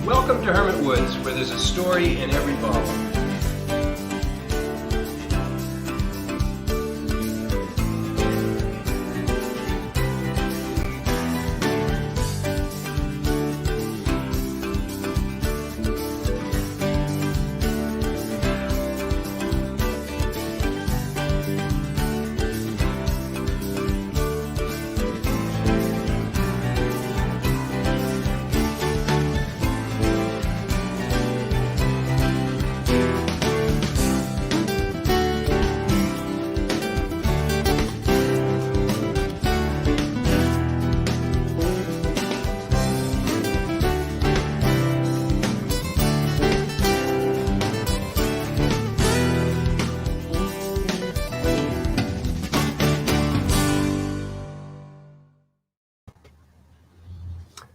Welcome to Hermit Woods, where there's a story in every bottle.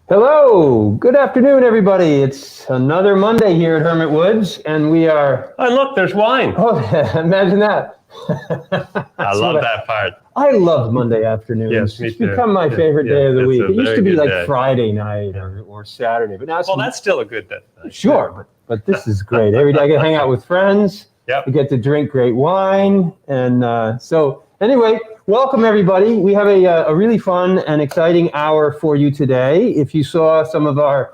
Hello, good afternoon, everybody. It's another Monday here at Hermit Woods, and we are... Oh, look, there's wine. Oh, imagine that. I love that part. I love Monday afternoons. Yes, me it's too. become my favorite day of the week. It used to be like day. Friday night or Saturday, but now it's... Well, that's still a good day. Sure, but this is great. Every day I get to hang out with friends. Yep. We get to drink great wine. And so anyway, welcome everybody. We have a really fun and exciting hour for you today. If you saw some of our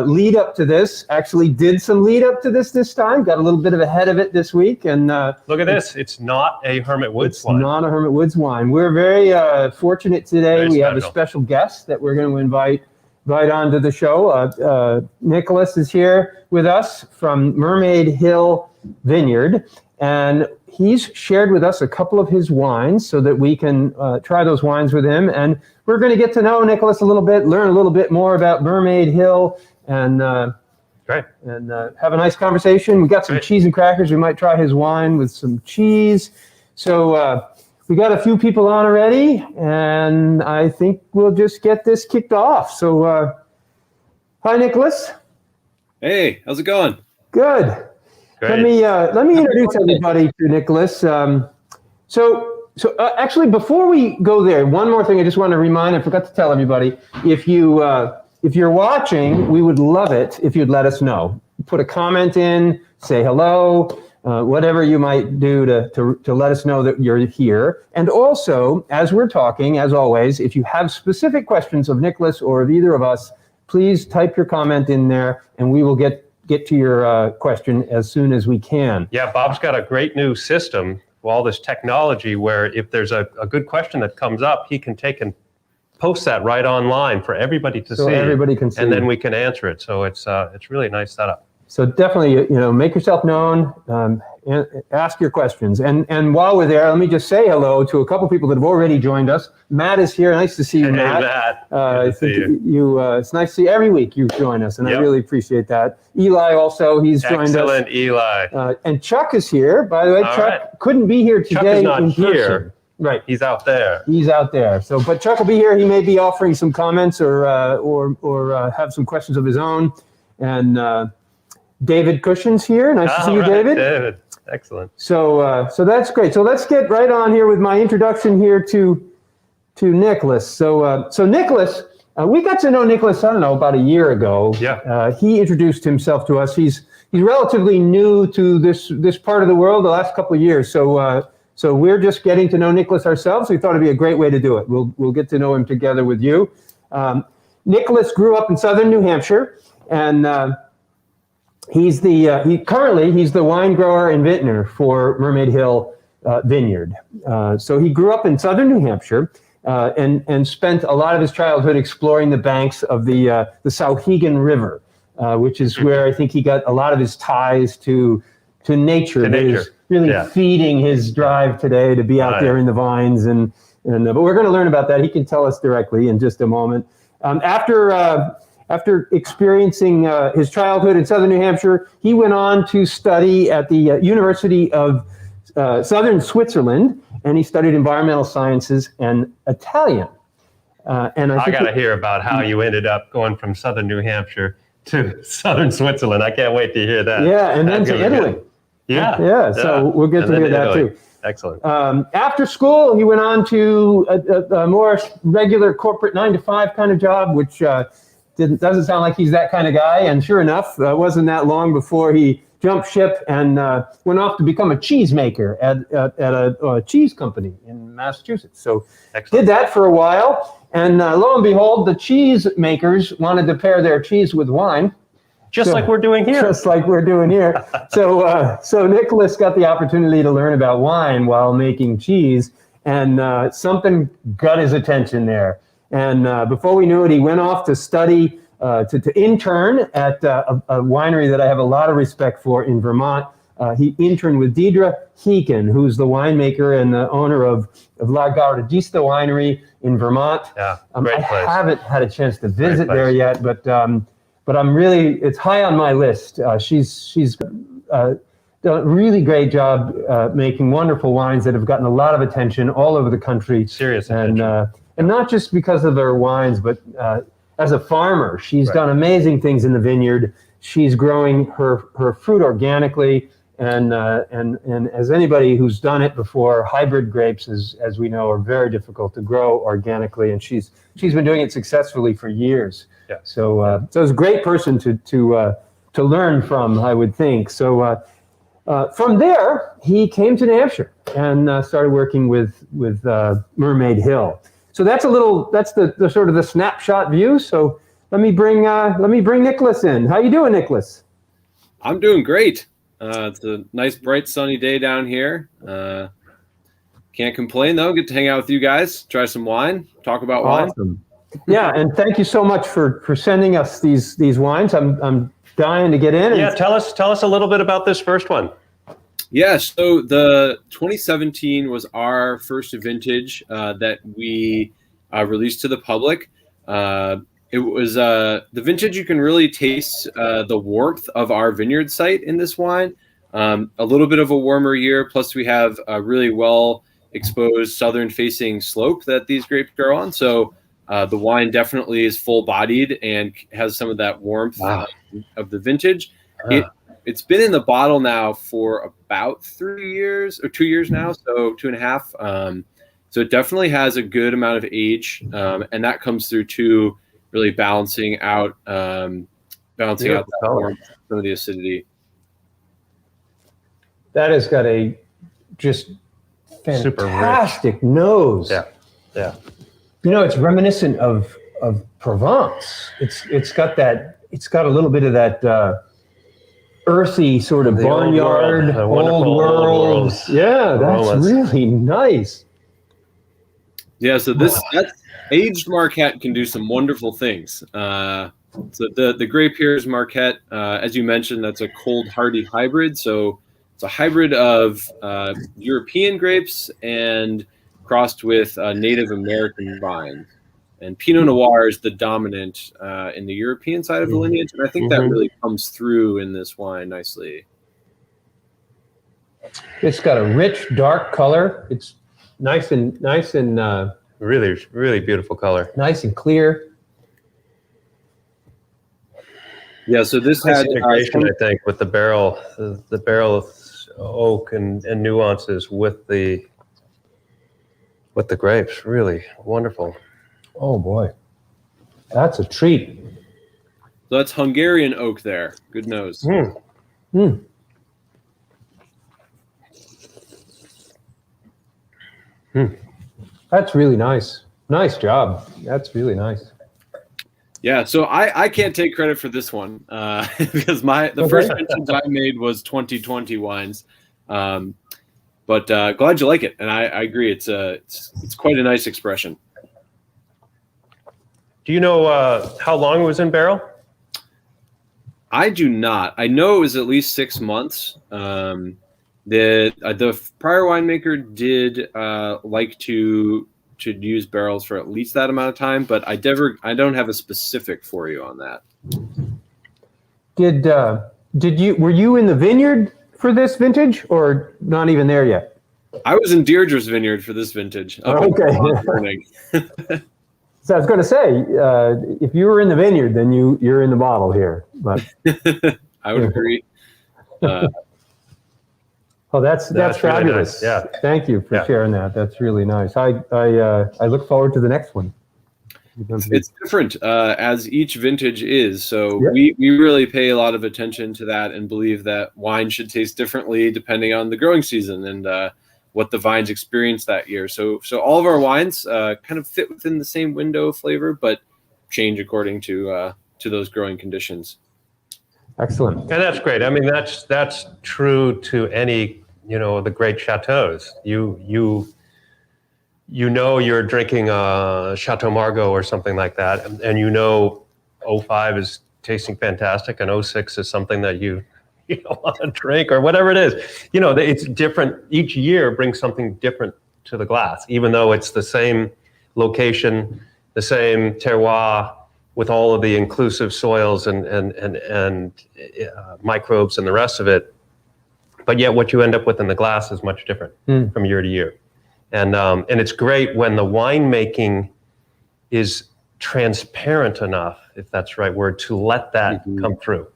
lead up to this, actually did some lead up to this time, got a little bit of ahead of it this week. And look at this. It's not a Hermit Woods wine. It's not a Hermit Woods wine. We're very fortunate today. We have a special guest that we're going to invite onto the show. Nicolas is here with us from Mermaid Hill Vineyard, and he's shared with us a couple of his wines so that we can try those wines with him. And we're going to get to know Nicolas a little bit, learn a little bit more about Mermaid Hill, and Great. And have a nice conversation. We got some cheese and crackers. We might try his wine with some cheese. So we got a few people on already, and I think we'll just get this kicked off. So hi, Nicolas. Hey, how's it going? Good. Great. Let me introduce everybody to Nicolas. So actually, before we go there, one more thing I just want to remind. I forgot to tell everybody. If you're watching, we would love it if you'd let us know. Put a comment in, say hello, whatever you might do to let us know that you're here. And also, as we're talking, as always, if you have specific questions of Nicolas or of either of us, please type your comment in there, and we will get to your question as soon as we can. Yeah, Bob's got a great new system with all this technology where if there's a good question that comes up, he can take and post that right online for everybody to see. So everybody can see. And then we can answer it. So it's really a nice setup. So definitely, make yourself known, and ask your questions. And while we're there, let me just say hello to a couple people that have already joined us. Matt is here. Nice to see you, Hey, Matt. Good to see you. It's nice to see you every week you join us, and I really appreciate that. Eli also, he's joined us. Excellent, Eli. And Chuck is here. By the way, All Chuck couldn't be here today. Chuck is not in here. person. Right. He's out there. He's out there. So, but Chuck will be here. He may be offering some comments or have some questions of his own. And David Cushion's here. Nice to see you, David. David. Excellent. So that's great. So let's get right on here with my introduction here to Nicolas. So Nicolas, we got to know Nicolas, I don't know, about a year ago. Yeah. He introduced himself to us. He's relatively new to this part of the world the last couple of years. So we're just getting to know Nicolas ourselves. We thought it'd be a great way to do it. We'll get to know him together with you. Nicolas grew up in southern New Hampshire, and he's the Winegrower and Vintner for Mermaid Hill Vineyard. So he grew up in southern New Hampshire and spent a lot of his childhood exploring the banks of the Sauhegan River, which is where I think he got a lot of his ties to nature. That is really feeding his drive today to be out there in the vines. But we're going to learn about that. He can tell us directly in just a moment. After experiencing his childhood in southern New Hampshire, he went on to study at the University of Southern Switzerland, and he studied environmental sciences and Italian. And I got to hear about how you ended up going from southern New Hampshire to southern Switzerland. I can't wait to hear that. Yeah, and then to Italy. Yeah. So we'll get to hear that too. Excellent. After school, he went on to a more regular corporate 9-to-5 kind of job, which doesn't sound like he's that kind of guy. And sure enough, it wasn't that long before he jumped ship and went off to become a cheesemaker at a cheese company in Massachusetts. So Excellent. did that for a while. And lo and behold, the cheese makers wanted to pair their cheese with wine. Just like we're doing here. Just like we're doing here. So Nicolas got the opportunity to learn about wine while making cheese, and something got his attention there. And before we knew it, he went off to study, to intern at a winery that I have a lot of respect for in Vermont. He interned with Deidre Heekin, who's the winemaker and the owner of La Gardista Winery in Vermont. Yeah, great place. I haven't had a chance to visit there yet, but I'm really, it's high on my list. She's done a really great job making wonderful wines that have gotten a lot of attention all over the country. Serious attention. And not just because of her wines, but as a farmer, she's done amazing things in the vineyard. She's growing her fruit organically. And as anybody who's done it before, hybrid grapes, as we know, are very difficult to grow organically. And she's been doing it successfully for years. Yeah. So it's a great person to learn from, I would think. So from there, he came to New Hampshire and started working with Mermaid Hill. So that's the sort of the snapshot view. So let me bring Nicolas in. How you doing, Nicolas? I'm doing great. It's a nice, bright, sunny day down here. Can't complain, though. Get to hang out with you guys, try some wine, talk about wine. Yeah, and thank you so much for sending us these wines. I'm dying to get in. Yeah, tell us a little bit about this first one. Yeah, so the 2017 was our first vintage that we released to the public. It was the vintage. You can really taste the warmth of our vineyard site in this wine. A little bit of a warmer year, plus we have a really well exposed southern-facing slope that these grapes grow on. So the wine definitely is full-bodied and has some of that warmth of the vintage. It's been in the bottle now for about 3 years or 2 years now, so 2.5. So it definitely has a good amount of age, and that comes through too, really balancing out that warmth, some of the acidity. That has got a just fantastic nose. Yeah. You know, it's reminiscent of Provence. It's got a little bit of that earthy sort of barnyard, old world. Yeah, that's really nice. Yeah, so that's aged Marquette can do some wonderful things. So the grape here is Marquette. As you mentioned, that's a cold hardy hybrid. So it's a hybrid of European grapes and crossed with Native American vines. And Pinot Noir is the dominant in the European side of the lineage, and I think that really comes through in this wine nicely. It's got a rich, dark color. It's nice and Really, really beautiful color. nice and clear. Yeah, so this Nice had integration, I think, with the barrel oak and nuances with the grapes. Really wonderful. Oh boy, that's a treat. so that's Hungarian oak there. Good nose. That's really nice. Nice job. That's really nice. Yeah, so I can't take credit for this one because the first vintage I made was 2020 wines, but glad you like it, and I agree. It's quite a nice expression. Do you know how long it was in barrel? I do not. I know it was at least 6 months. The prior winemaker did like to use barrels for at least that amount of time, but I don't have a specific for you on that. Were you in the vineyard for this vintage, or not even there yet? I was in Deirdre's vineyard for this vintage. Okay. So I was going to say, if you were in the vineyard, then you're in the bottle here. But I would agree. Oh, that's That's really fabulous. nice, yeah. Thank you for sharing that. That's really nice. I look forward to the next one. It's different as each vintage is. So Yeah. we really pay a lot of attention to that and believe that wine should taste differently depending on the growing season and what the vines experience that year. So all of our wines kind of fit within the same window of flavor, but change according to those growing conditions. Excellent. And that's great. I mean, that's true to any, the great chateaus. You know you're drinking a Chateau Margaux or something like that, and 05 is tasting fantastic, and 06 is something that you don't want to drink or whatever it is. It's different. Each year brings something different to the glass, even though it's the same location, the same terroir, with all of the inclusive soils and microbes and the rest of it. But yet what you end up with in the glass is much different from year to year. And it's great when the winemaking is transparent enough, if that's the right word, to let that come through.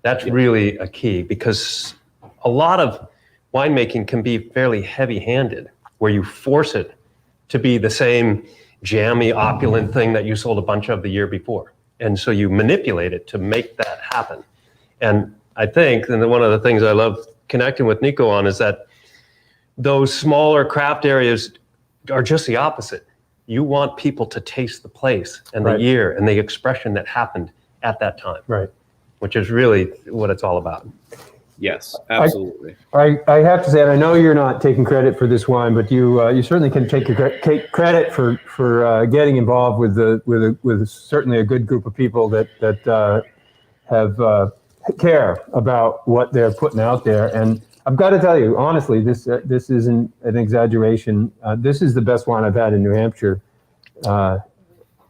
That's really a key, because a lot of winemaking can be fairly heavy-handed, where you force it to be the same jammy, opulent thing that you sold a bunch of the year before. And so you manipulate it to make that happen. And I think, and one of the things I love connecting with Nico on, is that those smaller craft areas are just the opposite. You want people to taste the place and the year and the expression that happened at that time. Right. Which is really what it's all about. Yes, absolutely. I have to say, and I know you're not taking credit for this wine, but you certainly can take credit for getting involved with certainly a good group of people that have care about what they're putting out there. And I've got to tell you, honestly, this isn't an exaggeration. This is the best wine I've had in New Hampshire, bar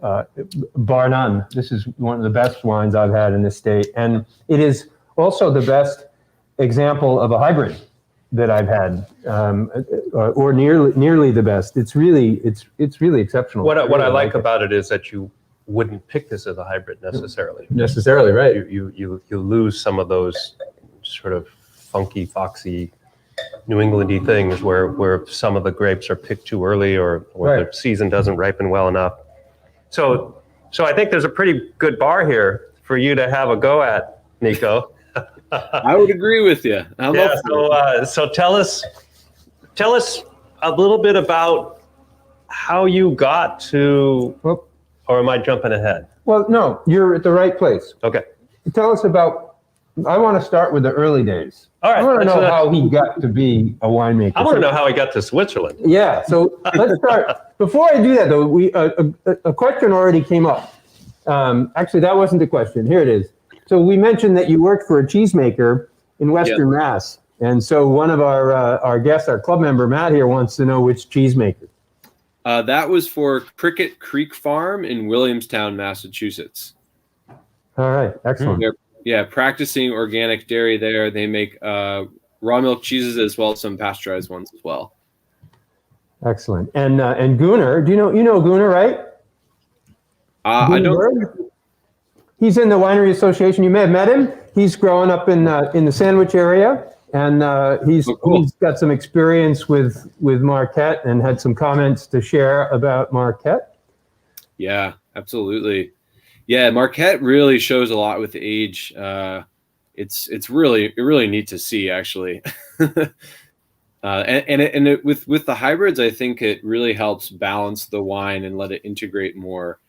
none. This is one of the best wines I've had in this state, and it is also the best example of a hybrid that I've had, or nearly the best. It's really exceptional. What I like about it is that you wouldn't pick this as a hybrid necessarily. Necessarily, right? You lose some of those sort of funky, foxy, New Englandy things where some of the grapes are picked too early or the season doesn't ripen well enough. So I think there's a pretty good bar here for you to have a go at, Nico. I would agree with you. So tell us a little bit about how you got to, or am I jumping ahead? Well, no, you're at the right place. Okay. Tell us about, I want to start with the early days. All right. I want to know how he got to be a winemaker. I want to know how he got to Switzerland. Yeah, so let's start. Before I do that, though, a question already came up. Actually, that wasn't the question. Here it is. So we mentioned that you worked for a cheesemaker in Western Mass. And so one of our guests, our club member, Matt here, wants to know which cheesemaker. That was for Cricket Creek Farm in Williamstown, Massachusetts. All right, excellent. They're practicing organic dairy there. They make raw milk cheeses as well as some pasteurized ones as well. Excellent. And Gunnar, you know Gunnar, right? I don't. He's in the Winery Association. You may have met him. He's growing up in the Sandwich area, and he's got some experience with Marquette and had some comments to share about Marquette. Yeah, absolutely. Yeah, Marquette really shows a lot with age. It's really neat to see, actually. With the hybrids, I think it really helps balance the wine and let it integrate more.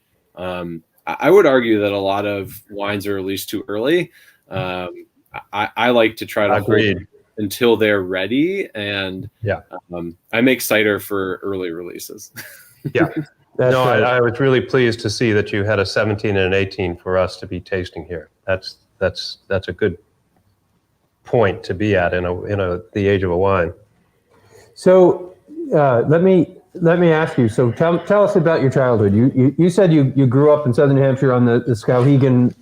I would argue that a lot of wines are released too early. I like to try to hold until they're ready, and I make cider for early releases. Yeah. I was really pleased to see that you had a 17 and an 18 for us to be tasting here. That's a good point to be at in the age of a wine. So let me ask you. So tell us about your childhood. You said you grew up in southern New Hampshire on the Skowhegan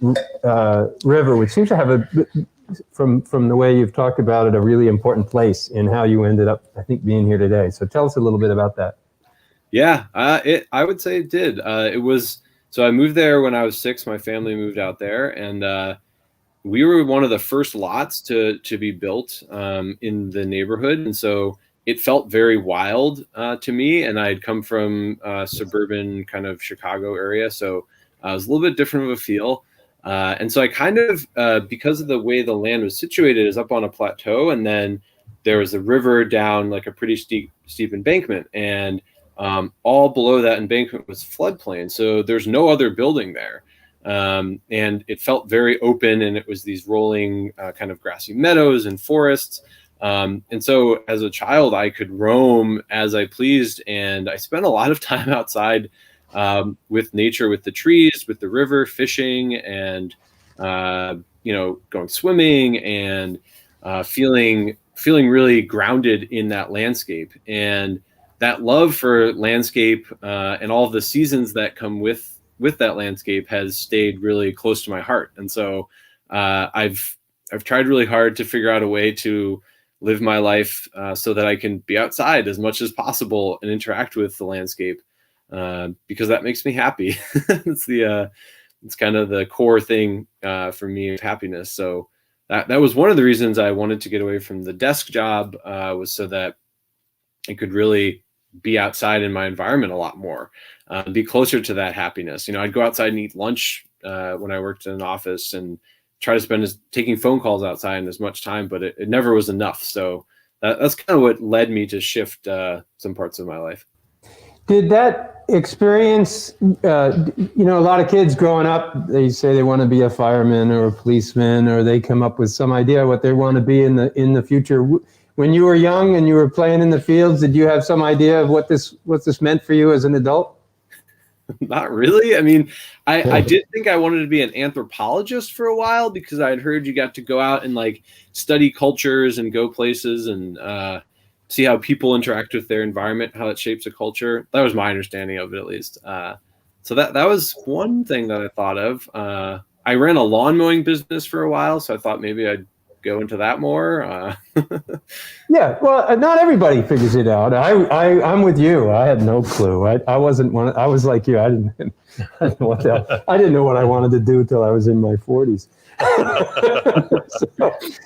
River, which seems to have from the way you've talked about it, a really important place in how you ended up, I think, being here today. So tell us a little bit about that. Yeah, I would say it did. So I moved there when I was 6. My family moved out there, and we were one of the first lots to be built in the neighborhood. And so it felt very wild to me. And I had come from suburban kind of Chicago area. So it was a little bit different of a feel. And so I kind of, because of the way the land was situated, is up on a plateau. And then there was a river down like a pretty steep embankment. And all below that embankment was floodplain. So there's no other building there. And it felt very open, and it was these rolling kind of grassy meadows and forests. And so as a child, I could roam as I pleased. And I spent a lot of time outside with nature, with the trees, with the river, fishing, and, going swimming, and feeling really grounded in that landscape. And that love for landscape and all of the seasons that come with that landscape has stayed really close to my heart. And so I've tried really hard to figure out a way to live my life so that I can be outside as much as possible and interact with the landscape, because that makes me happy. It's kind of the core thing for me of happiness. So that was one of the reasons I wanted to get away from the desk job, was so that I could really be outside in my environment a lot more, be closer to that happiness. I'd go outside and eat lunch when I worked in an office, and try to spend taking phone calls outside in as much time, but it never was enough. So that's kind of what led me to shift some parts of my life. Did that experience, a lot of kids growing up, they say they want to be a fireman or a policeman, or they come up with some idea what they want to be in the future. When you were young and you were playing in the fields, did you have some idea of what this meant for you as an adult? Not really. I mean, I did think I wanted to be an anthropologist for a while, because I had heard you got to go out and like study cultures and go places and see how people interact with their environment, how it shapes a culture. That was my understanding of it, at least. So that was one thing that I thought of. I ran a lawn mowing business for a while, so I thought maybe I'd go into that more. Yeah, well, not everybody figures it out. I'm with you. I had no clue. I wasn't one. I was like you. I didn't know what I wanted to do till I was in my 40s.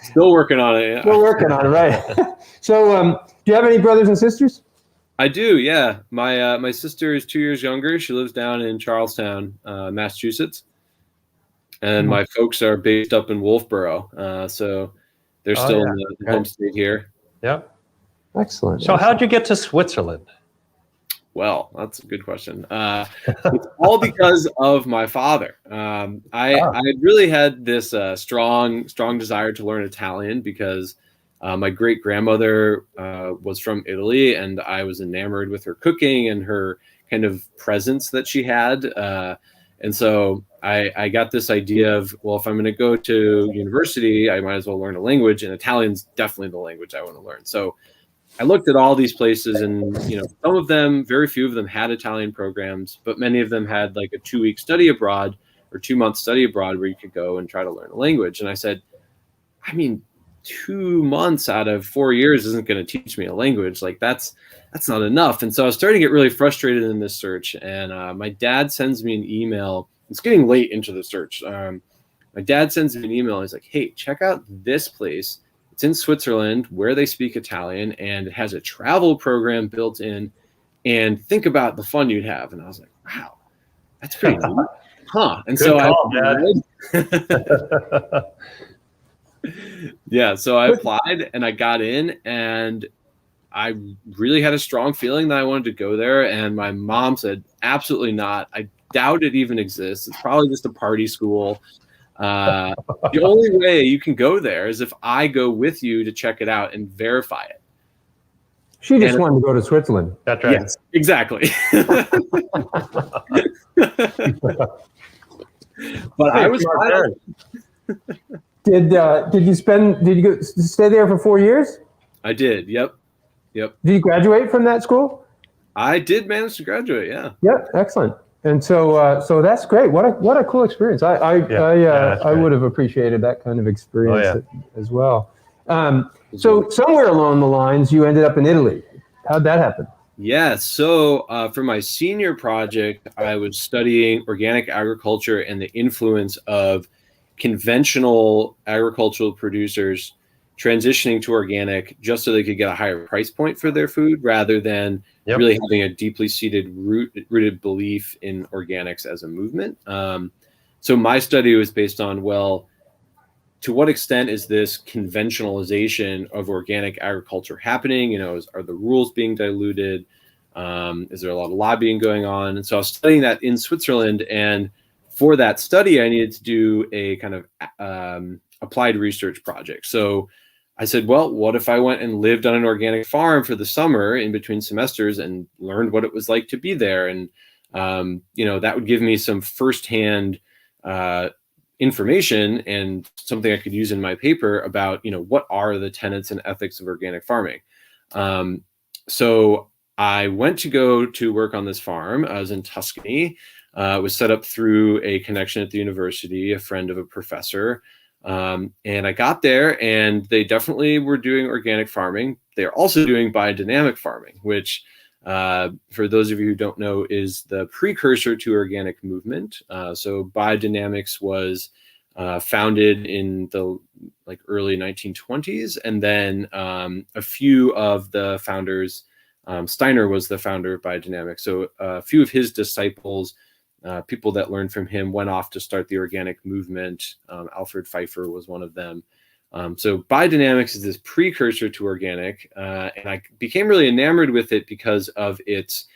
Still working on it. Yeah. Still working on it, right? So, do you have any brothers and sisters? I do. Yeah, my sister is 2 years younger. She lives down in Charlestown, Massachusetts. And my folks are based up in Wolfboro, so they're still in the home state here. Yeah. Excellent. So how'd you get to Switzerland? Well, that's a good question. It's all because of my father. I really had this strong desire to learn Italian, because my great grandmother was from Italy, and I was enamored with her cooking and her kind of presence that she had. And so I got this idea of, well, if I'm going to go to university, I might as well learn a language, and Italian's definitely the language I want to learn. So I looked at all these places, and some of them, very few of them had Italian programs, but many of them had like a 2-week study abroad or 2-month study abroad where you could go and try to learn a language. And I said, I mean, 2 months out of 4 years isn't going to teach me a language. Like that's not enough. And so I was starting to get really frustrated in this search. And my dad sends me an email. It's getting late into the search. My dad sends me an email. He's like, hey, check out this place. It's in Switzerland where they speak Italian, and it has a travel program built in, and think about the fun you'd have. And I was like, wow, that's pretty neat. Huh. And so I applied and I got in, and I really had a strong feeling that I wanted to go there. And my mom said, absolutely not. I doubt it even exists. It's probably just a party school. The only way you can go there is if I go with you to check it out and verify it. She just wanted to go to Switzerland. That's right. Yes, exactly. But I was Did you stay there for 4 years? I did. Yep. Did you graduate from that school? I did manage to graduate. Yeah. Yep. Excellent. And so that's great. What a cool experience. I would have appreciated that kind of experience as well. So somewhere along the lines, you ended up in Italy. How'd that happen? Yeah. So for my senior project, I was studying organic agriculture and the influence of conventional agricultural producers transitioning to organic just so they could get a higher price point for their food rather than really having a deeply seated rooted belief in organics as a movement. So my study was based on, well, to what extent is this conventionalization of organic agriculture happening? Are the rules being diluted? Is there a lot of lobbying going on? And so I was studying that in Switzerland. And for that study, I needed to do a kind of applied research project. So I said, well, what if I went and lived on an organic farm for the summer in between semesters and learned what it was like to be there? And, that would give me some firsthand information and something I could use in my paper about, what are the tenets and ethics of organic farming. So I went to go to work on this farm. I was in Tuscany. It was set up through a connection at the university, a friend of a professor. And I got there and they definitely were doing organic farming. They're also doing biodynamic farming, which for those of you who don't know, is the precursor to organic movement. So biodynamics was founded in the early 1920s, and then a few of the founders, Steiner was the founder of biodynamics. So a few of his disciples, people that learned from him, went off to start the organic movement. Alfred Pfeiffer was one of them. So biodynamics is this precursor to organic, and I became really enamored with it because of its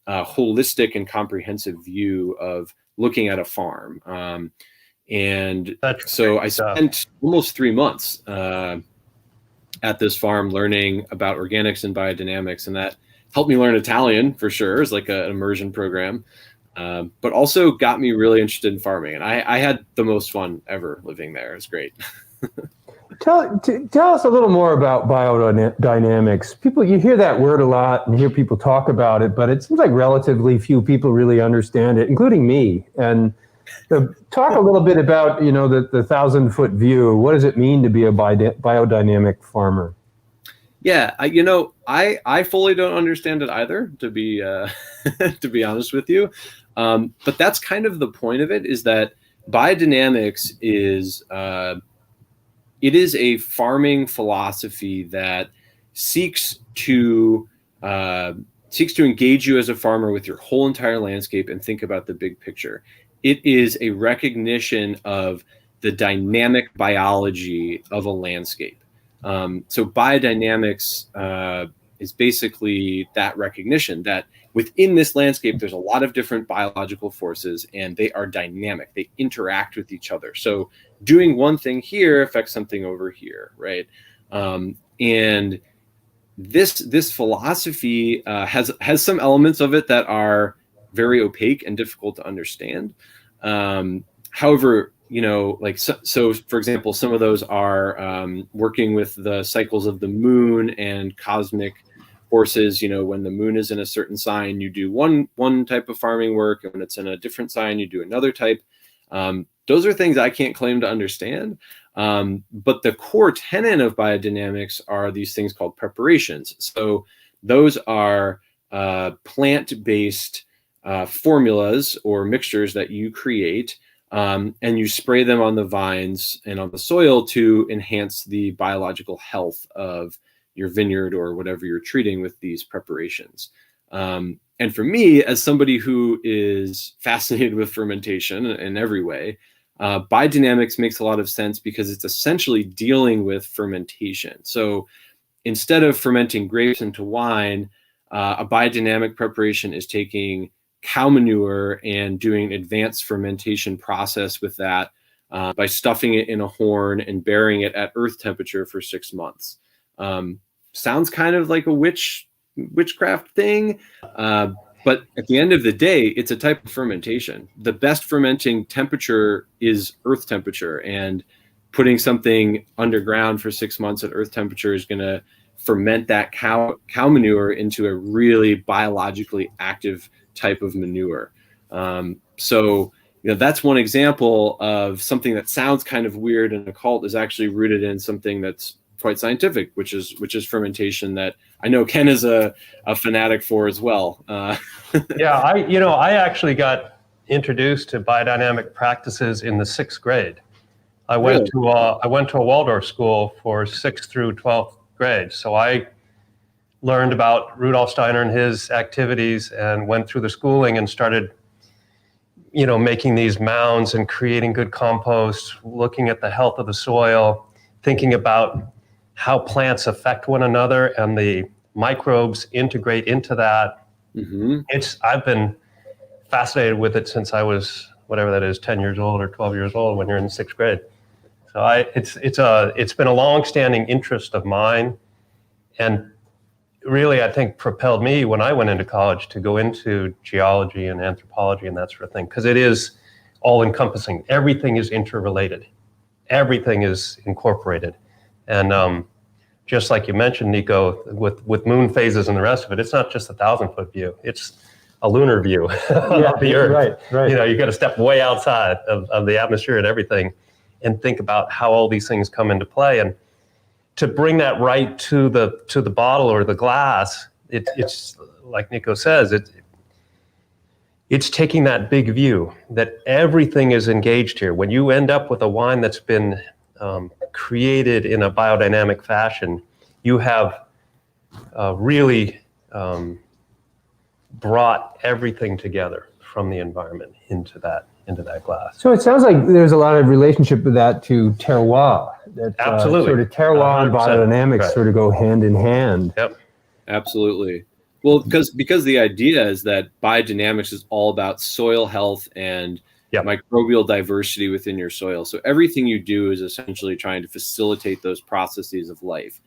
holistic and comprehensive view of looking at a farm. And so I spent almost 3 months at this farm learning about organics and biodynamics, and that helped me learn Italian for sure. It's like an immersion program, but also got me really interested in farming. And I had the most fun ever living there. It was great. Tell us a little more about biodynamics. You hear that word a lot and hear people talk about it, but it seems like relatively few people really understand it, including me. And talk a little bit about, the 1,000-foot view. What does it mean to be a biodynamic farmer? Yeah, I fully don't understand it either, to be to be honest with you. But that's kind of the point of it, is that biodynamics is it is a farming philosophy that seeks to engage you as a farmer with your whole entire landscape and think about the big picture. It is a recognition of the dynamic biology of a landscape. So biodynamics is basically that recognition that within this landscape, there's a lot of different biological forces and they are dynamic. They interact with each other. So doing one thing here affects something over here, right? And this philosophy has some elements of it that are very opaque and difficult to understand. However, so for example, some of those are working with the cycles of the moon and cosmic forces. When the moon is in a certain sign, you do one type of farming work, and when it's in a different sign, you do another type. Those are things I can't claim to understand. But the core tenet of biodynamics are these things called preparations. So those are plant-based formulas or mixtures that you create, and you spray them on the vines and on the soil to enhance the biological health of your vineyard or whatever you're treating with these preparations. And for me, as somebody who is fascinated with fermentation in every way, biodynamics makes a lot of sense because it's essentially dealing with fermentation. So instead of fermenting grapes into wine, a biodynamic preparation is taking cow manure and doing an advanced fermentation process with that by stuffing it in a horn and burying it at earth temperature for 6 months. Sounds kind of like a witchcraft thing, but at the end of the day, it's a type of fermentation. The best fermenting temperature is earth temperature, and putting something underground for 6 months at earth temperature is going to ferment that cow manure into a really biologically active type of manure. So that's one example of something that sounds kind of weird and occult is actually rooted in something that's quite scientific, which is fermentation, that I know Ken is a fanatic for as well. Yeah, I actually got introduced to biodynamic practices in the 6th grade. I went to a Waldorf school for 6th through 12th grade. So I learned about Rudolf Steiner and his activities and went through the schooling and started, making these mounds and creating good compost, looking at the health of the soil, thinking about how plants affect one another and the microbes integrate into that. Mm-hmm. I've been fascinated with it since I was, whatever that is, 10 years old or 12 years old when you're in 6th grade. So it's been a long-standing interest of mine, and really, I think, propelled me when I went into college to go into geology and anthropology and that sort of thing, because it is all-encompassing. Everything is interrelated. Everything is incorporated. And just like you mentioned, Nico, with moon phases and the rest of it, it's not just a 1,000-foot view. It's a lunar view of the Earth. Right. You got to step way outside of the atmosphere and everything and think about how all these things come into play. And to bring that right to the bottle or the glass, it's like Nico says, it's taking that big view that everything is engaged here. When you end up with a wine that's been created in a biodynamic fashion, you have really brought everything together from the environment into that glass. So it sounds like there's a lot of relationship with that to terroir. That, Absolutely. Sort of terroir and 100%. biodynamics Right. sort of go hand in hand. Yep. Absolutely. Well, because the idea is that biodynamics is all about soil health and microbial diversity within your soil. So everything you do is essentially trying to facilitate those processes of life.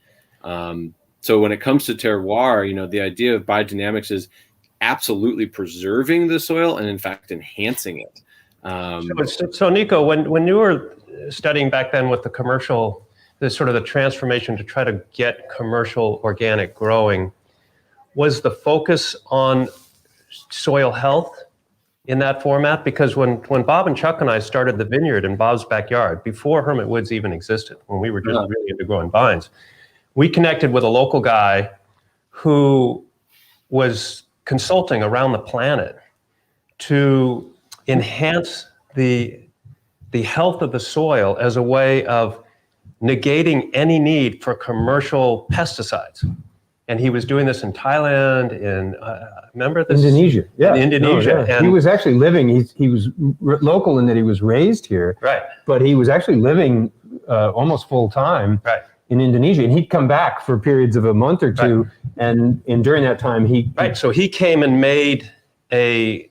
So when it comes to terroir, the idea of biodynamics is absolutely preserving the soil and in fact enhancing it. So Nico, when you were studying back then with the transformation to try to get commercial organic growing, was the focus on soil health in that format? Because when Bob and Chuck and I started the vineyard in Bob's backyard, before Hermit Woods even existed, when we were just really into growing vines, we connected with a local guy who was consulting around the planet to enhance the health of the soil as a way of negating any need for commercial pesticides. And he was doing this in Thailand, remember this? Indonesia. Yeah. In Indonesia. No, yeah. And he was actually living, he was local in that he was raised here. Right. But he was actually living almost full time in Indonesia. And he'd come back for periods of a month or two. Right. And during that time, so he came and made an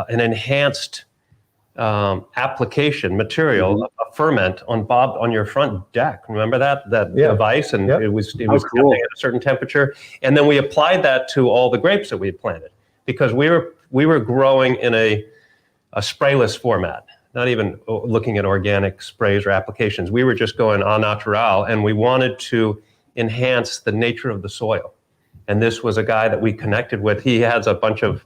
enhanced application material, a ferment on your front deck. Remember that device? And it was cool. at a certain temperature. And then we applied that to all the grapes that we had planted, because we were growing in a sprayless format, not even looking at organic sprays or applications. We were just going au natural, and we wanted to enhance the nature of the soil. And this was a guy that we connected with. He has a bunch of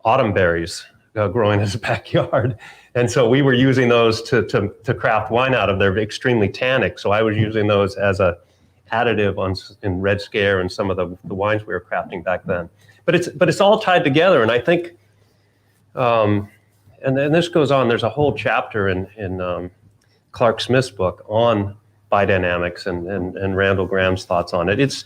autumn berries growing in his backyard. And so we were using those to craft wine out of. They're extremely tannic. So I was using those as a additive in Red Scare and some of the wines we were crafting back then. But it's all tied together. And I think, and this goes on, there's a whole chapter in Clark Smith's book on biodynamics and Randall Graham's thoughts on it. It's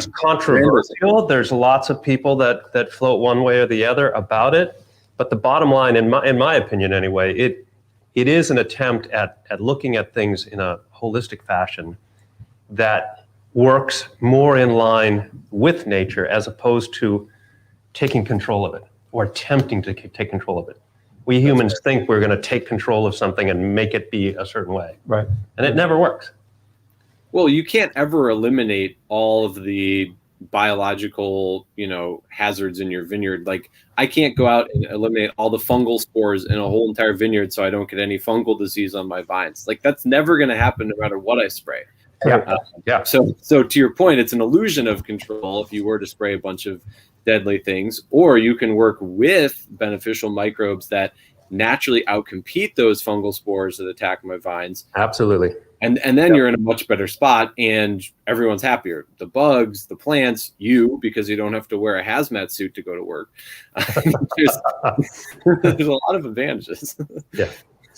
controversial. There's lots of people that float one way or the other about it. But the bottom line, in my opinion anyway, it is an attempt at looking at things in a holistic fashion that works more in line with nature as opposed to taking control of it or attempting to take control of it. We humans think we're going to take control of something and make it be a certain way. Right. And it never works. Well, you can't ever eliminate all of the biological, hazards in your vineyard. Like, I can't go out and eliminate all the fungal spores in a whole entire vineyard so I don't get any fungal disease on my vines. Like, that's never going to happen no matter what I spray. So to your point, it's an illusion of control if you were to spray a bunch of deadly things, or you can work with beneficial microbes that naturally outcompete those fungal spores that attack my vines. Absolutely. And then you're in a much better spot and everyone's happier. The bugs, the plants, you, because you don't have to wear a hazmat suit to go to work. There's a lot of advantages. Yeah.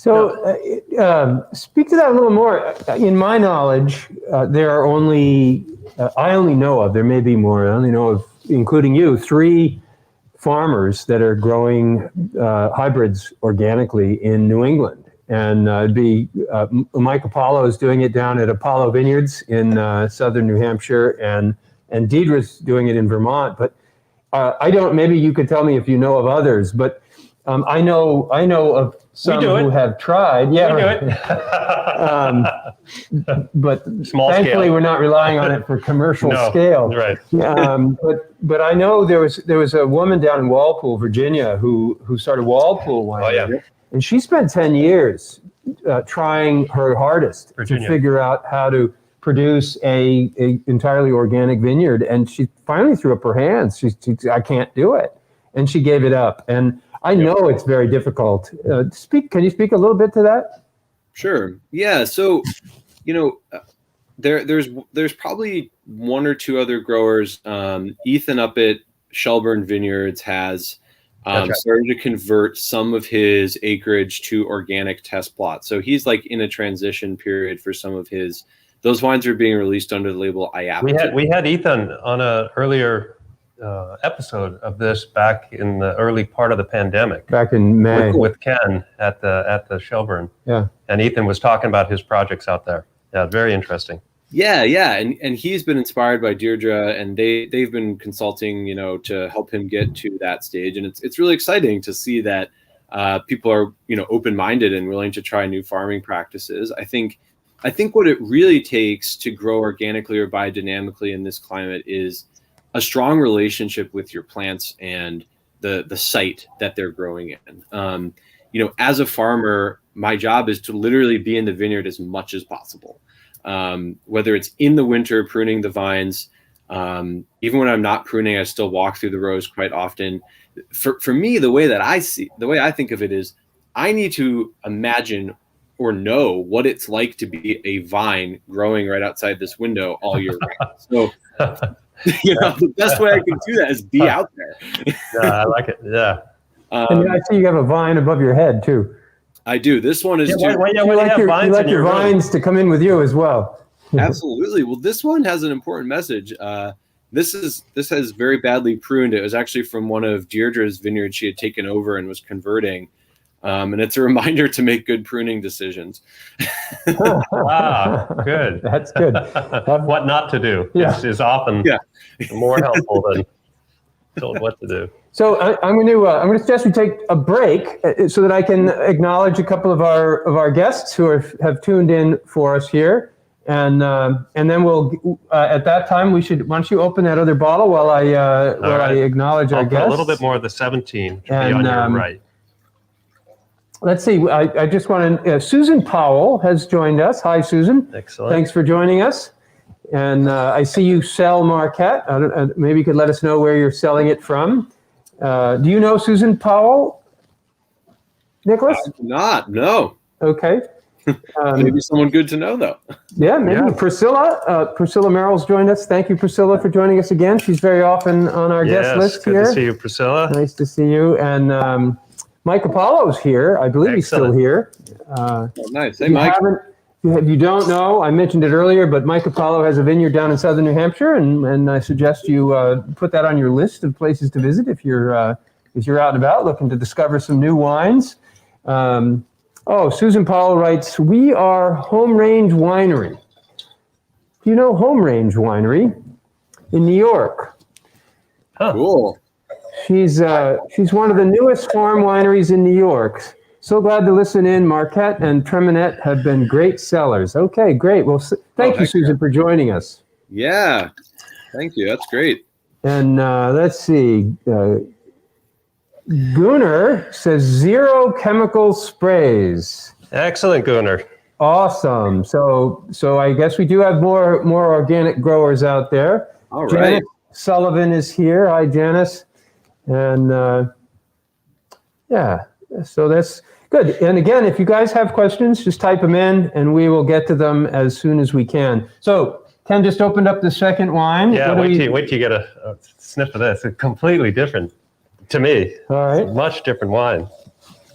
So speak to that a little more. In my knowledge, there are only, I only know of, there may be more, I only know of, including you, 3 farmers that are growing hybrids organically in New England. And it'd be Mike Apollo is doing it down at Apollo Vineyards in southern New Hampshire, and Deidre's doing it in Vermont. But I don't. Maybe you could tell me if you know of others. But I know of some who have tried. Yeah, we do it. But Small thankfully, scale. we're not relying on it for commercial No, scale. right. But I know there was a woman down in Walpole, Virginia, who started Walpole Winery. Oh, yeah. And she spent 10 years trying her hardest Virginia. to figure out how to produce a entirely organic vineyard. And she finally threw up her hands. She I can't do it. And she gave it up. And I know it's very difficult. Can you speak a little bit to that? Sure. Yeah. So, there's probably 1 or 2 other growers. Ethan up at Shelburne Vineyards has started to convert some of his acreage to organic test plots. So he's like in a transition period for some of his. Those wines are being released under the label IAPA. We had Ethan on an earlier episode of this back in the early part of the pandemic. Back in May. With Ken at the Shelburne. Yeah. And Ethan was talking about his projects out there. Yeah, very interesting. Yeah. And he's been inspired by Deirdre, and they've been consulting, to help him get to that stage. And it's really exciting to see that people are, open-minded and willing to try new farming practices. I think what it really takes to grow organically or biodynamically in this climate is a strong relationship with your plants and the site that they're growing in. As a farmer, my job is to literally be in the vineyard as much as possible. Whether it's in the winter pruning the vines, even when I'm not pruning, I still walk through the rows quite often. For me, the way I think of it is, I need to imagine or know what it's like to be a vine growing right outside this window all year round. So, the best way I can do that is be out there. Yeah, I like it. Yeah. And I see you have a vine above your head too. I do. This one is you like your vines to come in with you as well. Absolutely. Well, this one has an important message. This has very badly pruned. It was actually from one of Deirdre's vineyards she had taken over and was converting. And it's a reminder to make good pruning decisions. Wow, good. That's good. What not to do is often more helpful than told what to do. So I'm going to suggest we take a break so that I can acknowledge a couple of our guests who have tuned in for us here, and then we'll at that time why don't you open that other bottle while I acknowledge our guests. A little bit more of the 17 be on your right. Let's see. I just want to. Susan Powell has joined us. Hi, Susan. Excellent. Thanks for joining us. And I see you sell Marquette. Maybe you could let us know where you're selling it from. Do you know Susan Powell, Nicholas? No. Okay. Maybe someone good to know, though. Yeah, maybe. Yeah. Priscilla Merrill's joined us. Thank you, Priscilla, for joining us again. She's very often on our guest list here. Good to see you, Priscilla. Nice to see you. And Mike Apollo's here. I believe he's still here. Nice. Hey, Mike. If you don't know, I mentioned it earlier, but Mike Apollo has a vineyard down in southern New Hampshire, and I suggest you put that on your list of places to visit if you're out and about looking to discover some new wines. Susan Powell writes, "We are Home Range Winery." Do you know Home Range Winery in New York? Huh. Cool. She's one of the newest farm wineries in New York. So glad to listen in. Marquette and Treminette have been great sellers. Okay, great. Well, thank you, Susan, for joining us. Yeah, thank you. That's great. And let's see. Gunnar says 0 chemical sprays. Excellent, Gunnar. Awesome. So I guess we do have more organic growers out there. All right. Janice Sullivan is here. Hi, Janice. And so that's good. And again, if you guys have questions, just type them in and we will get to them as soon as we can. So Ken just opened up the second wine. Yeah, wait till you get a sniff of this. It's completely different to me. All right. It's a much different wine.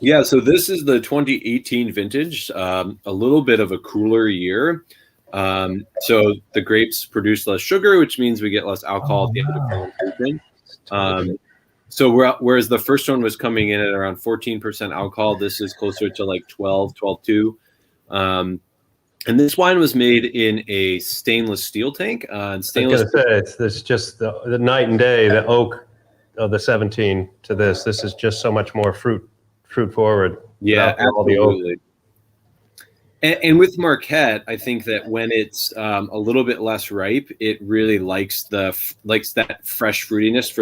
Yeah, so this is the 2018 vintage, a little bit of a cooler year. So the grapes produce less sugar, which means we get less alcohol at the end of fermentation. Whereas the first one was coming in at around 14% alcohol, this is closer to like 12.2. And this wine was made in a stainless steel tank. And stainless. I was going to say, it's just the night and day, the oak of the 17 to this. This is just so much more fruit forward. Yeah, absolutely. And with Marquette, I think that when it's a little bit less ripe, it really likes that fresh fruitiness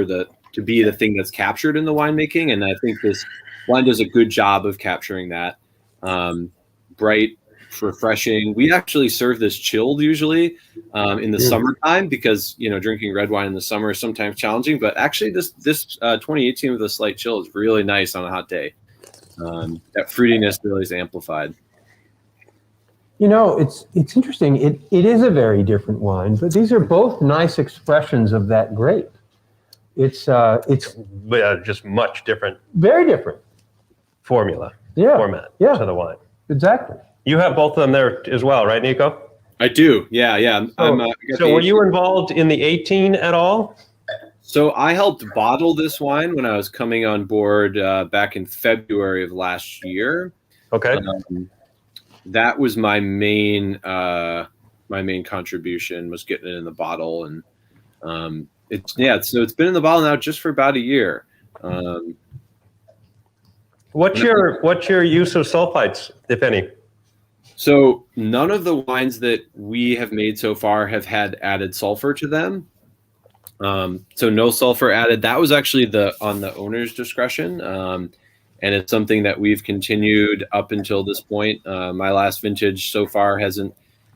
to be the thing that's captured in the winemaking. And I think this wine does a good job of capturing that. Bright, refreshing. We actually serve this chilled usually in the summertime because drinking red wine in the summer is sometimes challenging. But actually, this 2018 with a slight chill is really nice on a hot day. That fruitiness really is amplified. It's interesting. It is a very different wine, but these are both nice expressions of that grape. It's just much different. Very different format to the wine. Exactly. You have both of them there as well, right, Nico? I do. Yeah. So were you involved in the 18 at all? So I helped bottle this wine when I was coming on board back in February of last year. Okay. That was my main contribution, was getting it in the bottle, and so it's been in the bottle now just for about a year. What's your use of sulfites, if any? So none of the wines that we have made so far have had added sulfur to them. So no sulfur added. That was actually on the owner's discretion. And it's something that we've continued up until this point. My last vintage so far hasn't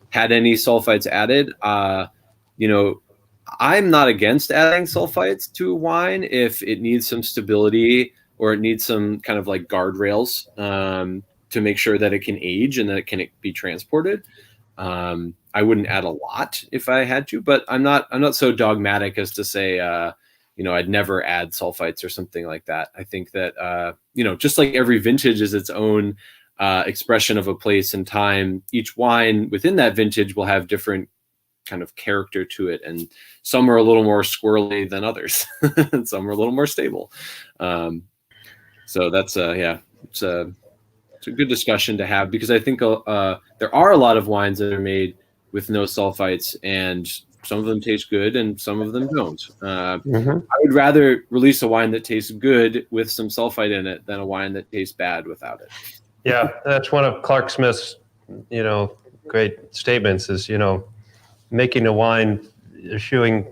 had any sulfites added. I'm not against adding sulfites to wine if it needs some stability or it needs some kind of like guardrails to make sure that it can age and that it can be transported. I wouldn't add a lot if I had to, but I'm not so dogmatic as to say, I'd never add sulfites or something like that. I think that, just like every vintage is its own expression of a place and time, each wine within that vintage will have different kind of character to it. And some are a little more squirrely than others, and some are a little more stable. So that's, it's a good discussion to have, because I think there are a lot of wines that are made with no sulfites, and some of them taste good and some of them don't. I would rather release a wine that tastes good with some sulfite in it than a wine that tastes bad without it. Yeah, that's one of Clark Smith's, great statements is, making a wine, eschewing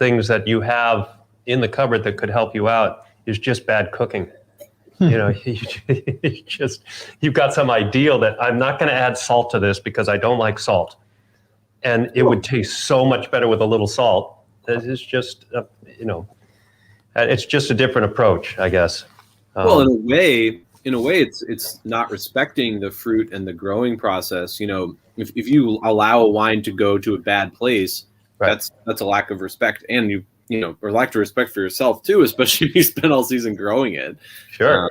things that you have in the cupboard that could help you out is just bad cooking. You've got some ideal that I'm not going to add salt to this because I don't like salt. And it would taste so much better with a little salt. It's just, it's just a different approach, I guess. Well, in a way, it's not respecting the fruit and the growing process. If you allow a wine to go to a bad place, right, that's a lack of respect, and or lack of respect for yourself too, especially if you spend all season growing it. Sure.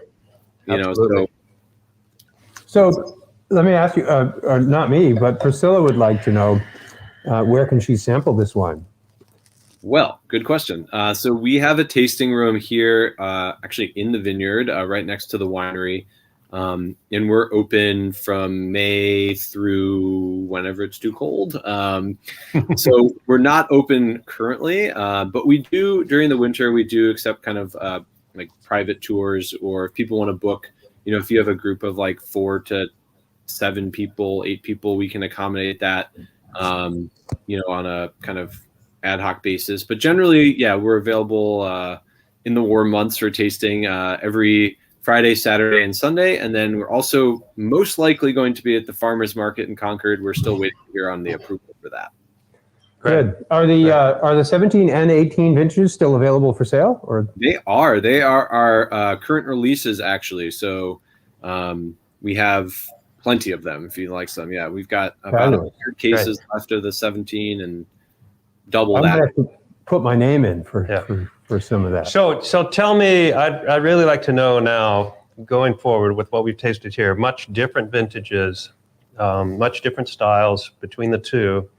So let me ask you, or not me, but Priscilla would like to know, where can she sample this wine? Well, good question. So we have a tasting room here, actually in the vineyard, right next to the winery. And we're open from May through whenever it's too cold. So we're not open currently, but we do, during the winter, we do accept kind of like private tours, or if people want to book, if you have a group of like 4 to 7 people, 8 people, we can accommodate that, on a kind of ad hoc basis. But generally, we're available in the warm months for tasting every Friday, Saturday, and Sunday. And then we're also most likely going to be at the farmers market in Concord. We're still waiting to hear on the approval for that. Good. Are the 17 and 18 vintages still available for sale? Or They are our current releases, actually. So we have plenty of them if you like some. Yeah, we've got about 100 cases left of the 17 and double that. I'm going to have to put my name in for some of that. So tell me, I'd really like to know now, going forward with what we've tasted here, much different vintages, much different styles between the two.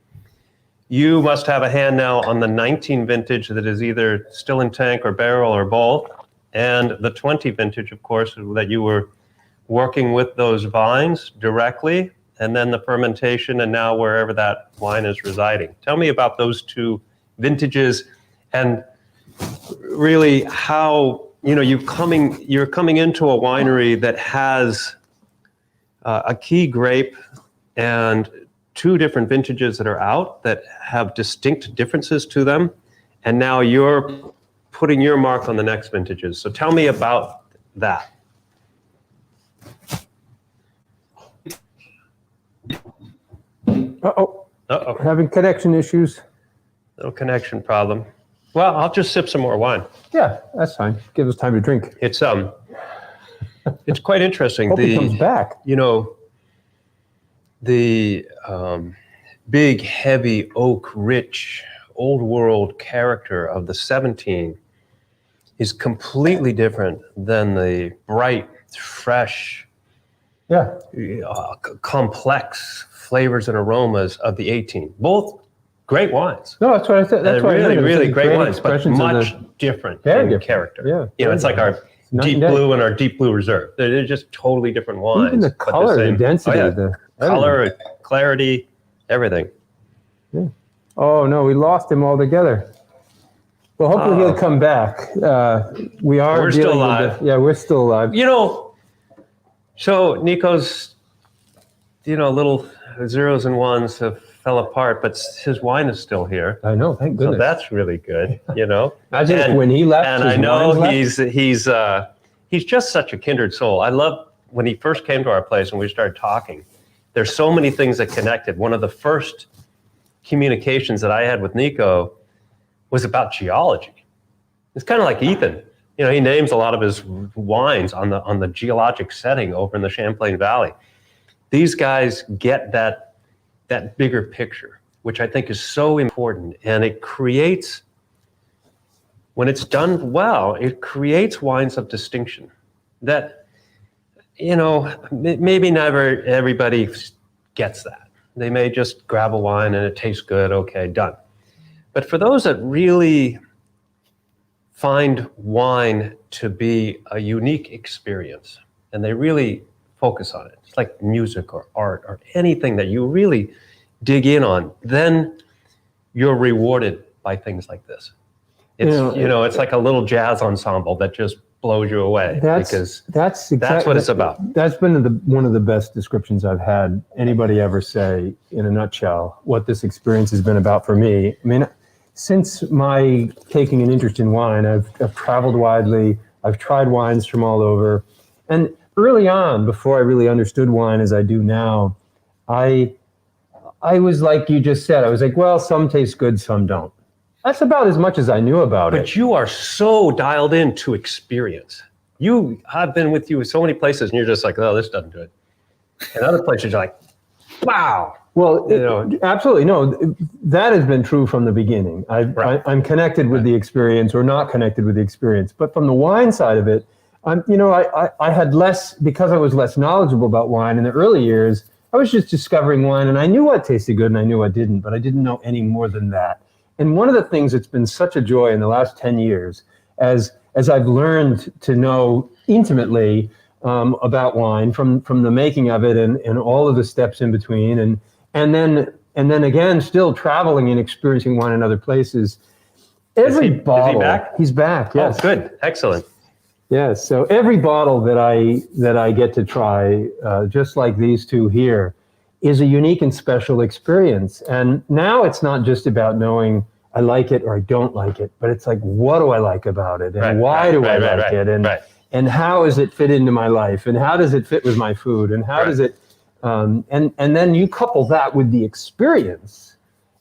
You must have a hand now on the 19 vintage that is either still in tank or barrel or both, and the 20 vintage, of course, that you were working with those vines directly, and then the fermentation, and now wherever that wine is residing. Tell me about those two vintages, and really how, you're coming into a winery that has a key grape and two different vintages that are out that have distinct differences to them, and now you're putting your mark on the next vintages. So tell me about that. Uh-oh. Having connection issues. No connection problem. Well, I'll just sip some more wine. Yeah, that's fine. Give us time to drink. It's quite interesting. Hope he comes back. The big, heavy, oak, rich, old world character of the 17 is completely different than the bright, fresh, complex flavors and aromas of the 18. Both great wines. No, that's what I said. That's really great wines, but much different in character. Yeah, it's like our deep blue and our deep blue reserve. They're just totally different wines. Even the color, the density, the color, clarity, everything. Yeah. Oh no, we lost him altogether. Well, hopefully he'll come back. We're still alive. We're still alive. So Nico's, little zeros and ones have fell apart, but his wine is still here. I know, thank goodness. So that's really good, Imagine when he left. And I know he's just such a kindred soul. I love when he first came to our place and we started talking. There's so many things that connected. One of the first communications that I had with Nico was about geology. It's kind of like Ethan. He names a lot of his wines on the geologic setting over in the Champlain Valley. These guys get that bigger picture, which I think is so important. And it creates, when it's done well, it creates wines of distinction that, maybe never everybody gets that. They may just grab a wine and it tastes good, okay, done. But for those that really find wine to be a unique experience, and they really focus on it, it's like music or art or anything that you really dig in on, then you're rewarded by things like this. It's it's like a little jazz ensemble that just blows you away, because that's what it's about. That's been one of the best descriptions I've had anybody ever say in a nutshell, what this experience has been about for me. I mean, since my taking an interest in wine, I've traveled widely. I've tried wines from all over. And early on, before I really understood wine as I do now, I was like you just said. I was like, well, some taste good, some don't. That's about as much as I knew about it. But you are so dialed into experience. I've been with you in so many places, and you're just like, oh, this doesn't do it. And other places, you're like, wow. Well, absolutely. No, that has been true from the beginning. I'm connected with the experience or not connected with the experience. But from the wine side of it, I had less, because I was less knowledgeable about wine in the early years, I was just discovering wine, and I knew what tasted good and I knew what didn't, but I didn't know any more than that. And one of the things that's been such a joy in the last 10 years, as I've learned to know intimately about wine from the making of it and all of the steps in between, and then again, still traveling and experiencing wine in other places. Every bottle. Is he back? He's back. Yes. Oh, good. Excellent. Yes. So every bottle that I get to try, just like these two here, is a unique and special experience. And now it's not just about knowing I like it or I don't like it, but it's like, what do I like about it? And why do I like it? And how does it fit into my life? And how does it fit with my food? And how does it, and then you couple that with the experience,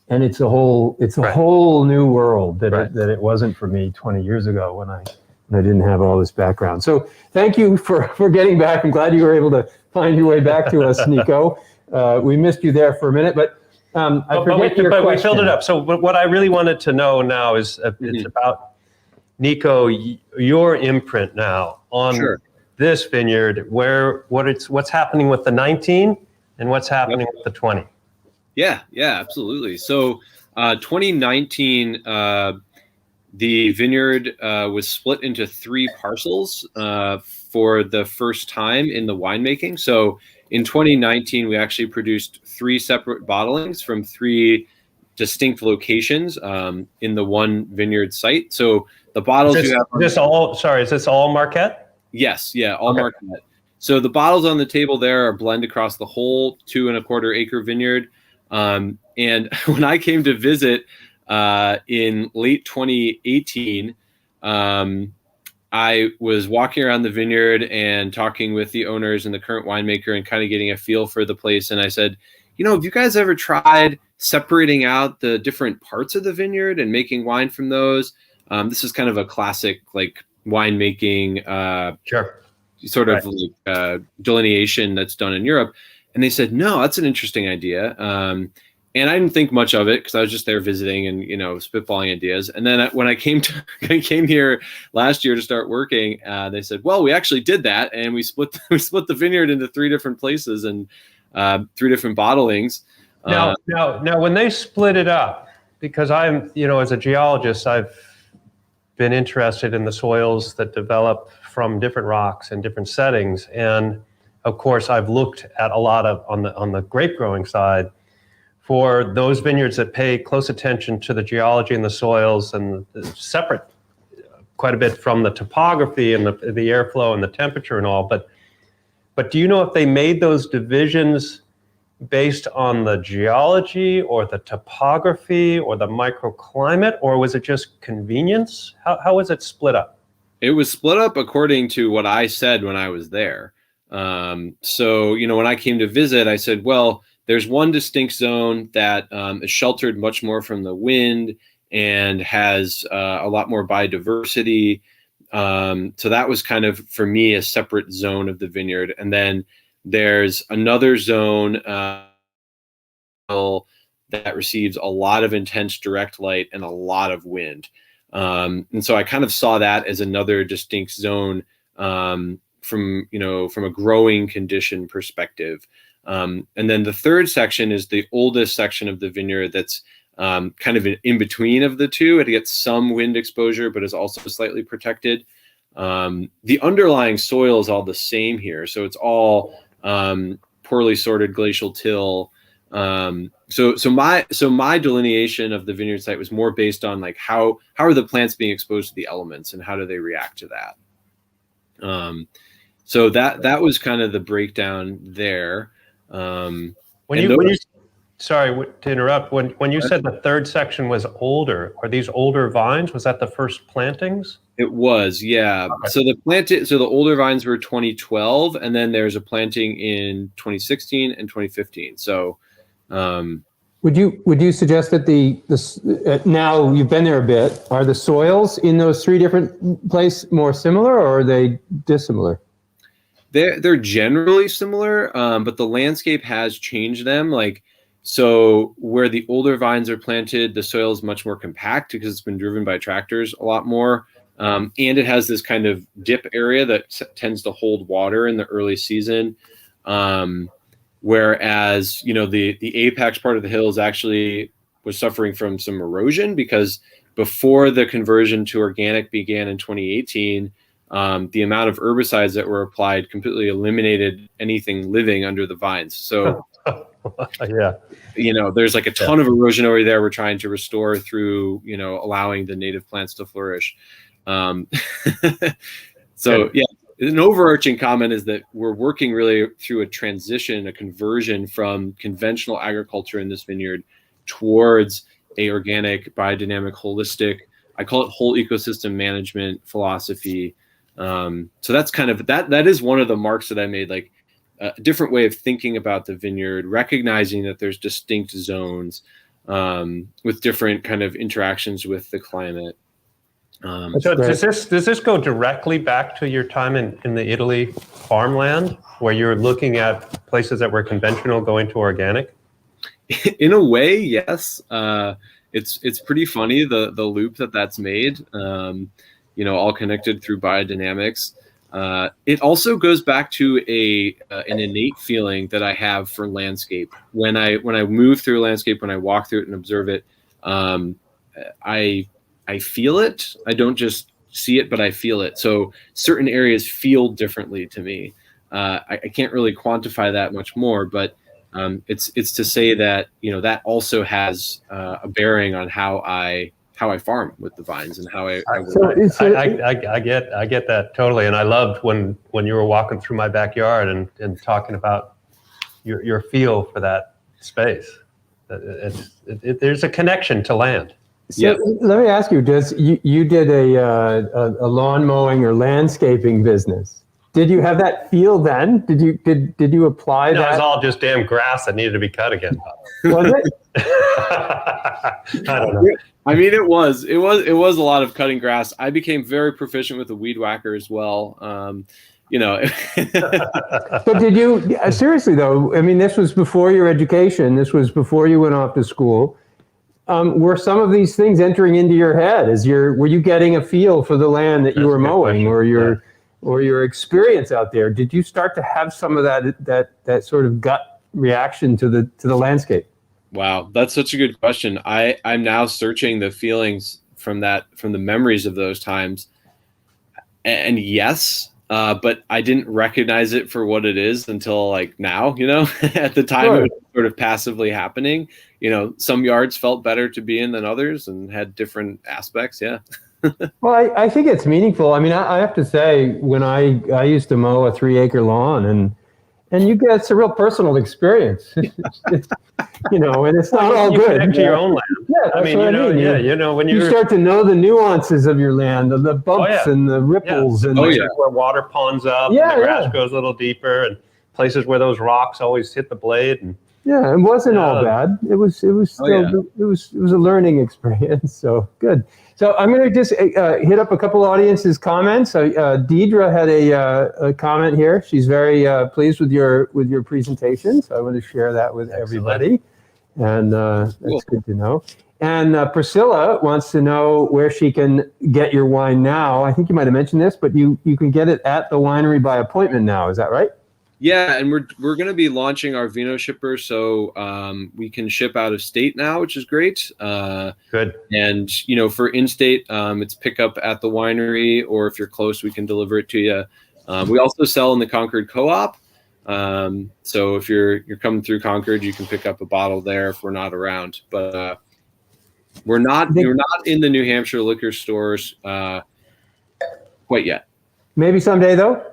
and it's a whole new world that it wasn't for me 20 years ago when I didn't have all this background. So thank you for getting back. I'm glad you were able to find your way back to us, Nico. We missed you there for a minute, but we filled it up. So what I really wanted to know now is it's about, Nico, your imprint now on this vineyard, what's happening with the 19 and what's happening with the 20. Yeah, absolutely. So 2019, the vineyard was split into 3 parcels for the first time in the winemaking. So in 2019, we actually produced 3 separate bottlings from 3 distinct locations in the one vineyard site. So the bottles Is this all Marquette? Yes, all okay. Marquette. So the bottles on the table there are blend across the whole 2.25 acre vineyard. And when I came to visit in late 2018, I was walking around the vineyard and talking with the owners and the current winemaker and kind of getting a feel for the place. And I said, have you guys ever tried separating out the different parts of the vineyard and making wine from those? This is kind of a classic like winemaking sort of like delineation that's done in Europe. And they said, no, that's an interesting idea. And I didn't think much of it because I was just there visiting and, spitballing ideas. And then when I came here last year to start working, they said, well, we actually did that. And we split the vineyard into 3 different places and 3 different bottlings. Now, when they split it up, because I'm, as a geologist, I've been interested in the soils that develop from different rocks and different settings. And of course, I've looked at a lot of on the grape growing side for those vineyards that pay close attention to the geology and the soils and separate quite a bit from the topography and the airflow and the temperature and all. But do you know if they made those divisions based on the geology or the topography or the microclimate, or was it just convenience? How was it split up? It was split up according to what I said when I was there. So, when I came to visit, I said, well, there's one distinct zone that is sheltered much more from the wind and has a lot more biodiversity. So that was kind of, for me, a separate zone of the vineyard. And then there's another zone that receives a lot of intense direct light and a lot of wind. And so I kind of saw that as another distinct zone from a growing condition perspective. And then the third section is the oldest section of the vineyard that's kind of in between of the two. It gets some wind exposure, but is also slightly protected. The underlying soil is all the same here. So it's all poorly sorted glacial till. So my delineation of the vineyard site was more based on like how are the plants being exposed to the elements and how do they react to that. So that was kind of the breakdown there. Sorry to interrupt. When you said the third section was older, are these older vines? Was that the first plantings? It was, yeah. Okay. So the older vines were 2012, and then there's a planting in 2016 and 2015. So, would you suggest that now you've been there a bit, are the soils in those 3 different places more similar, or are they dissimilar? They're generally similar, but the landscape has changed them. So where the older vines are planted, the soil is much more compact because it's been driven by tractors a lot more. And it has this kind of dip area that tends to hold water in the early season. Whereas, the apex part of the hills actually was suffering from some erosion because before the conversion to organic began in 2018, the amount of herbicides that were applied completely eliminated anything living under the vines. So, yeah, there's like a ton of erosion over there we're trying to restore through, allowing the native plants to flourish. So, yeah, an overarching comment is that we're working really through a conversion from conventional agriculture in this vineyard towards a organic, biodynamic, holistic, I call it whole ecosystem management philosophy. So that's kind of, that is one of the marks that I made, like a different way of thinking about the vineyard, recognizing that there's distinct zones with different kind of interactions with the climate. So does this go directly back to your time in the Italy farmland, where you're looking at places that were conventional going to organic? In a way, yes. It's pretty funny the loop that's made. All connected through biodynamics. It also goes back to an innate feeling that I have for landscape. When I move through a landscape, when I walk through it and observe it, I feel it. I don't just see it, but I feel it. So certain areas feel differently to me. I can't really quantify that much more, but it's to say that that also has a bearing on how I farm with the vines and how I get that totally. And I loved when you were walking through my backyard and talking about your feel for that space. There's a connection to land. So let me ask you, you did a lawn mowing or landscaping business. Did you have that feel then? Did you apply that? It was all just damn grass that needed to be cut again. Was it? I don't know. I mean, it was a lot of cutting grass. I became very proficient with the weed whacker as well. But did you, seriously though, I mean, this was before your education. This was before you went off to school. Were some of these things entering into your head were you getting a feel for the land that you were mowing or your experience out there? Did you start to have some of that sort of gut reaction to the landscape? Wow, that's such a good question. I'm now searching the feelings from the memories of those times. And yes, but I didn't recognize it for what it is until like now, at the time It was sort of passively happening. Some yards felt better to be in than others and had different aspects. Yeah. Well, I think it's meaningful. I mean, I have to say, when I used to mow a 3-acre lawn and it's a real personal experience. It's, and it's not all you good. Connect to your own land. Yeah, that's what I mean. When you start to know the nuances of your land, the bumps and the ripples, and where water ponds up, and the grass goes a little deeper, and places where those rocks always hit the blade. And it wasn't all bad. It was still it was a learning experience. So good. So I'm going to just hit up a couple audience's comments. Deidre had a comment here. She's very pleased with your presentation. So I want to share that with everybody, and that's good to know. And Priscilla wants to know where she can get your wine now. I think you might have mentioned this, but you can get it at the winery by appointment now. Is that right? Yeah, and we're going to be launching our Vino shipper, so we can ship out of state now, which is great. Good. And for in-state, it's pick up at the winery, or if you're close, we can deliver it to you. We also sell in the Concord Co-op, so if you're coming through Concord, you can pick up a bottle there if we're not around. But we're not in the New Hampshire liquor stores quite yet. Maybe someday, though.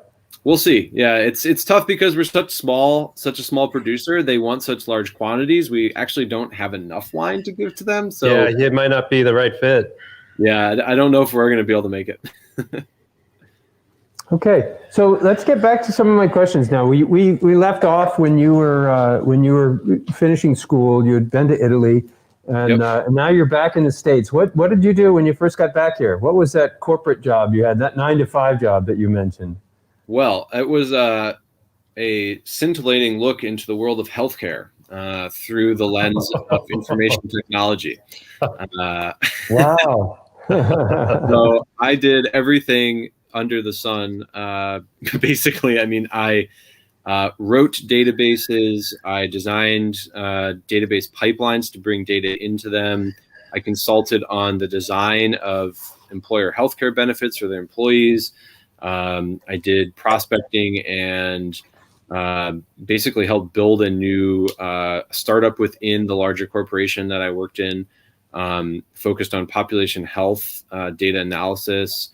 We'll see. Yeah, it's tough because we're such a small producer. They want such large quantities. We actually don't have enough wine to give to them. So it might not be the right fit. Yeah, I don't know if we're going to be able to make it. Okay, so let's get back to some of my questions now. We left off when you were finishing school. You had been to Italy, and now you're back in the States. What did you do when you first got back here? What was that corporate job you had? That 9-to-5 job that you mentioned? Well, it was a scintillating look into the world of healthcare through the lens of information technology. Wow. So I did everything under the sun. Basically, I mean, I wrote databases. I designed database pipelines to bring data into them. I consulted on the design of employer healthcare benefits for their employees. I did prospecting and basically helped build a new startup within the larger corporation that I worked in, focused on population health data analysis.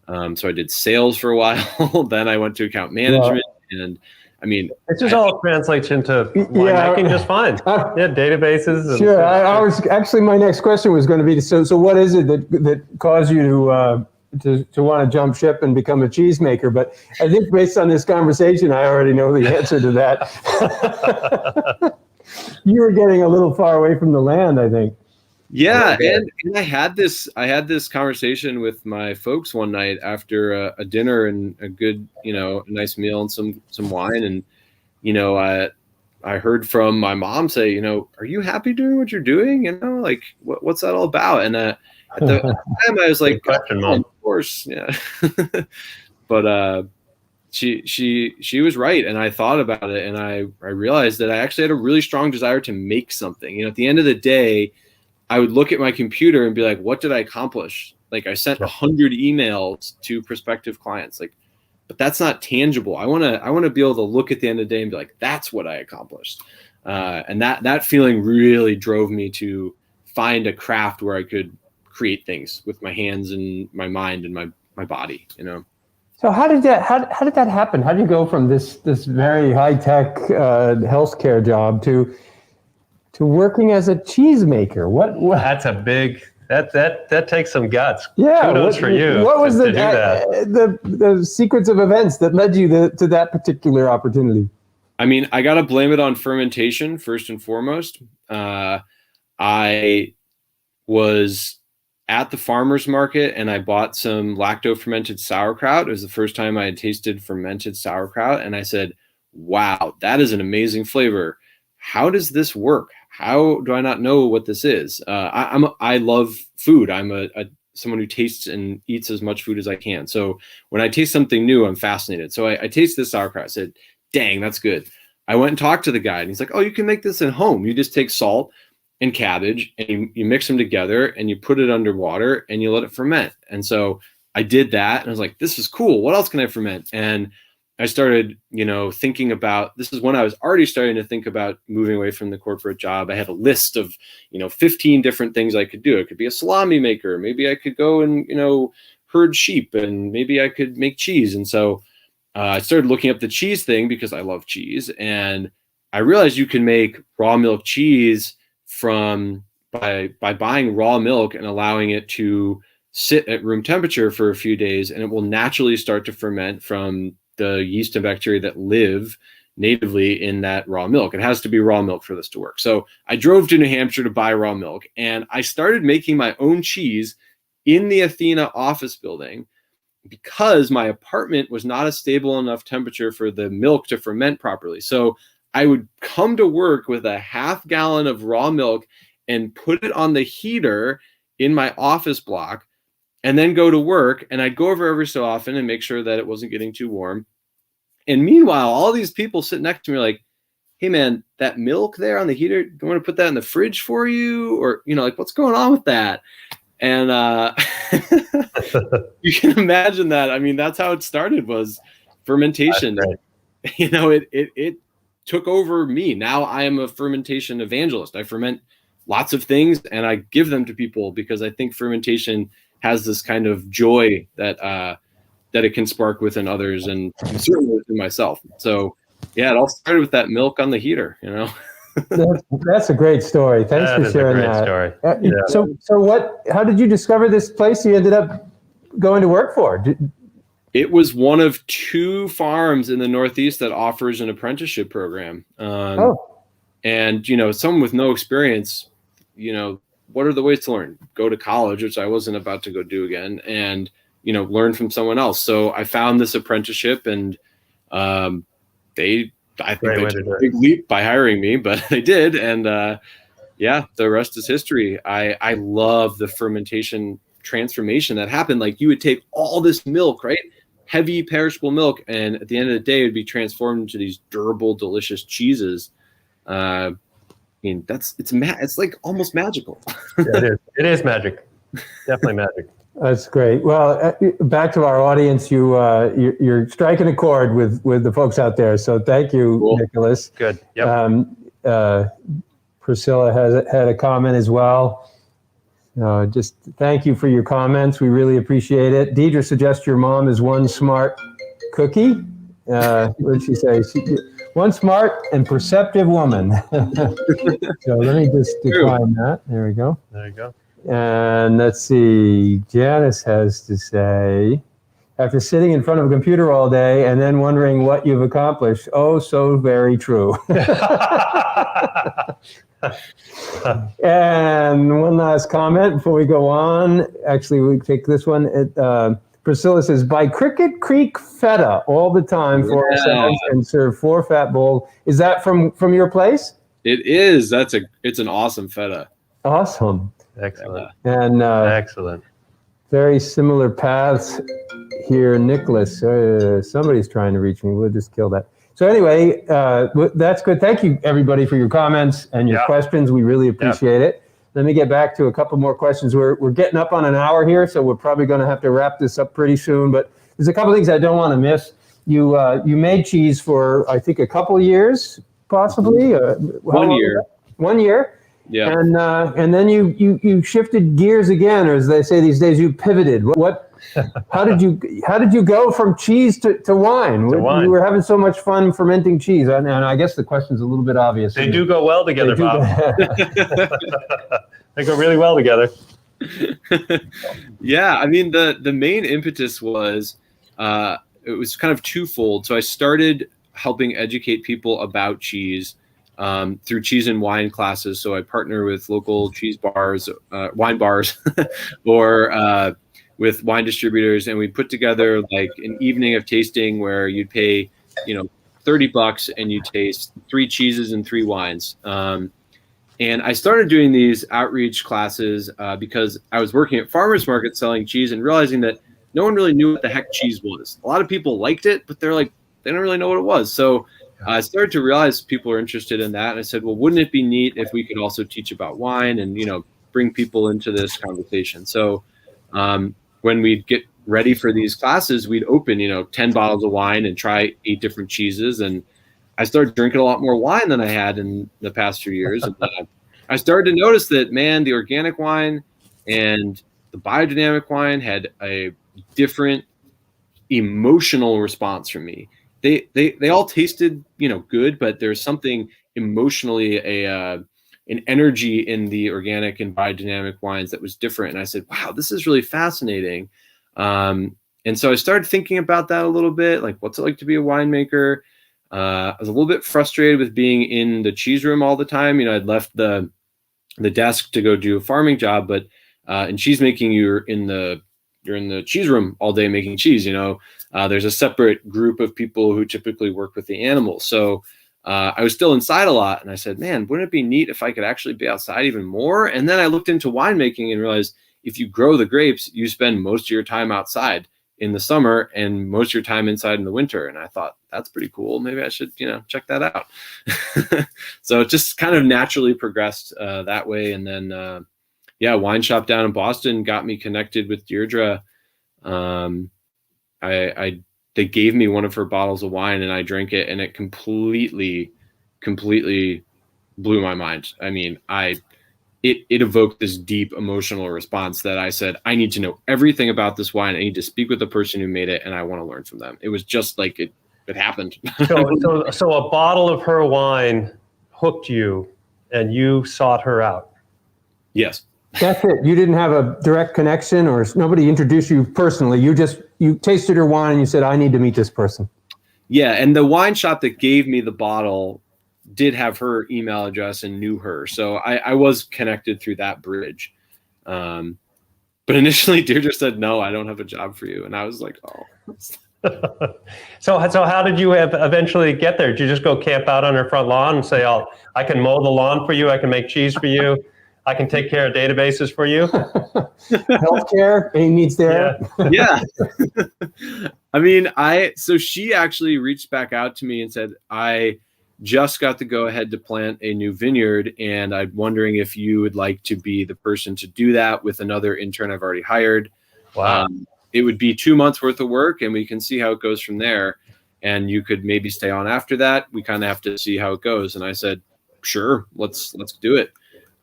So I did sales for a while. Then I went to account management. And I mean, it just all translates into winemaking just fine. Databases. And sure. I was actually, my next question was going to be, so what is it that caused you to want to jump ship and become a cheesemaker? But I think based on this conversation, I already know the answer to that. You were getting a little far away from the land, I think. Yeah, and I had this conversation with my folks one night after a dinner and a good, a nice meal and some wine, and I heard from my mom say, are you happy doing what you're doing? Like what's that all about? And at the time I was like, question, Mom. of course, yeah. But she was right. And I thought about it, and I realized that I actually had a really strong desire to make something. You know, at the end of the day, I would look at my computer and be like, what did I accomplish? Like, I sent 100 emails to prospective clients, like, but that's not tangible. I want to be able to look at the end of the day and be like, that's what I accomplished. And that feeling really drove me to find a craft where I could create things with my hands and my mind and my body, you know? So how did that happen? How did you go from this very high tech healthcare job to working as a cheesemaker? What? That's a big. That takes some guts. Yeah. Kudos for you. What was to do that. the sequence of events that led you to that particular opportunity? I mean, I got to blame it on fermentation first and foremost. I was at the farmer's market and I bought some lacto-fermented sauerkraut. It was the first time I had tasted fermented sauerkraut. And I said, wow, that is an amazing flavor. How does this work? How do I not know what this is? I love food. I'm someone who tastes and eats as much food as I can. So when I taste something new, I'm fascinated. So I tasted this sauerkraut. I said, dang, that's good. I went and talked to the guy and he's like, oh, you can make this at home. You just take salt and cabbage and you mix them together and you put it under water and you let it ferment. And so I did that and I was like, this is cool. What else can I ferment? And I started, thinking about, this is when I was already starting to think about moving away from the corporate job. I had a list of, 15 different things I could do. It could be a salami maker. Maybe I could go and, herd sheep, and maybe I could make cheese. And so I started looking up the cheese thing because I love cheese. And I realized you can make raw milk cheese by buying raw milk and allowing it to sit at room temperature for a few days, and it will naturally start to ferment from the yeast and bacteria that live natively in that raw milk. It has to be raw milk for this to work. So I drove to New Hampshire to buy raw milk, and I started making my own cheese in the Athena office building because my apartment was not a stable enough temperature for the milk to ferment properly. So I would come to work with a half gallon of raw milk and put it on the heater in my office block, and then go to work. And I'd go over every so often and make sure that it wasn't getting too warm. And meanwhile, all these people sit next to me like, hey man, that milk there on the heater, do you want to put that in the fridge for you? Or, what's going on with that? And you can imagine that. I mean, that's how it started, was fermentation. It took over me. Now I am a fermentation evangelist. I ferment lots of things and I give them to people because I think fermentation has this kind of joy that it can spark within others, and certainly within myself. So yeah, it all started with that milk on the heater, That's a great story. Thanks for sharing that. Story. So how did you discover this place you ended up going to work for? It was one of 2 farms in the Northeast that offers an apprenticeship program. And, someone with no experience, what are the ways to learn? Go to college, which I wasn't about to go do again, and, learn from someone else. So I found this apprenticeship, and I think they took a big leap by hiring me, but they did. And the rest is history. I love the fermentation transformation that happened. Like, you would take all this milk, right? Heavy perishable milk, and at the end of the day, it would be transformed into these durable, delicious cheeses. It's like almost magical. It is magic. Definitely magic. That's great. Well, back to our audience, you're striking a chord with the folks out there. So thank you, cool. Nicolas. Good. Yep. Priscilla had a comment as well. Just thank you for your comments. We really appreciate it. Deidre suggests your mom is one smart cookie. What did she say? One smart and perceptive woman. So let me just define that. There we go. There you go. And let's see. Janice has to say, after sitting in front of a computer all day and then wondering what you've accomplished, oh, so very true. And one last comment before we go on. Actually, we take this one. Priscilla says, buy Cricket Creek feta all the time for ourselves and serve 4 fat bowls. Is that from your place? It is. It's an awesome feta. Awesome. Excellent. And excellent. Very similar paths here, Nicholas. Somebody's trying to reach me. We'll just kill that. So anyway, that's good. Thank you, everybody, for your comments and your questions. We really appreciate it. Let me get back to a couple more questions. We're getting up on an hour here, so we're probably going to have to wrap this up pretty soon. But there's a couple things I don't want to miss. You made cheese for, I think, a couple years, possibly. 1 year. 1 year. Yeah. And then you shifted gears again, or as they say these days, you pivoted. How did you go from cheese to wine? You were having so much fun fermenting cheese, and I guess the question's a little bit obvious. They do go well together, Bob. They go really well together. Yeah, I mean the main impetus was it was kind of twofold. So I started helping educate people about cheese through cheese and wine classes. So I partner with local cheese bars, wine bars, or with wine distributors, and we put together like an evening of tasting where you'd pay, $30 and you taste 3 cheeses and 3 wines. And I started doing these outreach classes because I was working at farmers markets selling cheese and realizing that no one really knew what the heck cheese was. A lot of people liked it, but they're like, they don't really know what it was. So I started to realize people are interested in that. And I said, well, wouldn't it be neat if we could also teach about wine and, bring people into this conversation? So when we'd get ready for these classes, we'd open, 10 bottles of wine and try 8 different cheeses. And I started drinking a lot more wine than I had in the past few years. And I started to notice that, man, the organic wine and the biodynamic wine had a different emotional response from me. They all tasted, good, but there's something emotionally, an energy in the organic and biodynamic wines that was different. And I said, wow, this is really fascinating. And so I started thinking about that a little bit, like what's it like to be a winemaker? I was a little bit frustrated with being in the cheese room all the time. I'd left the desk to go do a farming job, but in cheese making, you're in the cheese room all day making cheese. There's a separate group of people who typically work with the animals. So I was still inside a lot, and I said, man, wouldn't it be neat if I could actually be outside even more? And then I looked into winemaking and realized if you grow the grapes, you spend most of your time outside in the summer and most of your time inside in the winter. And I thought, that's pretty cool. Maybe I should, check that out. So it just kind of naturally progressed that way. And then, wine shop down in Boston got me connected with Deirdre. They gave me one of her bottles of wine and I drank it, and it completely blew my mind. I mean, it evoked this deep emotional response that I said, I need to know everything about this wine. I need to speak with the person who made it, and I want to learn from them. It was just like it happened. So a bottle of her wine hooked you, and you sought her out. Yes. That's it. You didn't have a direct connection, or nobody introduced you personally. You tasted her wine and you said, I need to meet this person. Yeah. And the wine shop that gave me the bottle did have her email address and knew her. So I was connected through that bridge. But initially Deirdre said, no, I don't have a job for you. And I was like, oh. So how did you eventually get there? Did you just go camp out on her front lawn and say, I can mow the lawn for you. I can make cheese for you. I can take care of databases for you. Healthcare, any needs there? Yeah. I mean, so she actually reached back out to me and said, I just got to go ahead to plant a new vineyard, and I'm wondering if you would like to be the person to do that with another intern I've already hired. Wow. It would be 2 months worth of work, and we can see how it goes from there. And you could maybe stay on after that. We kind of have to see how it goes. And I said, sure, let's do it.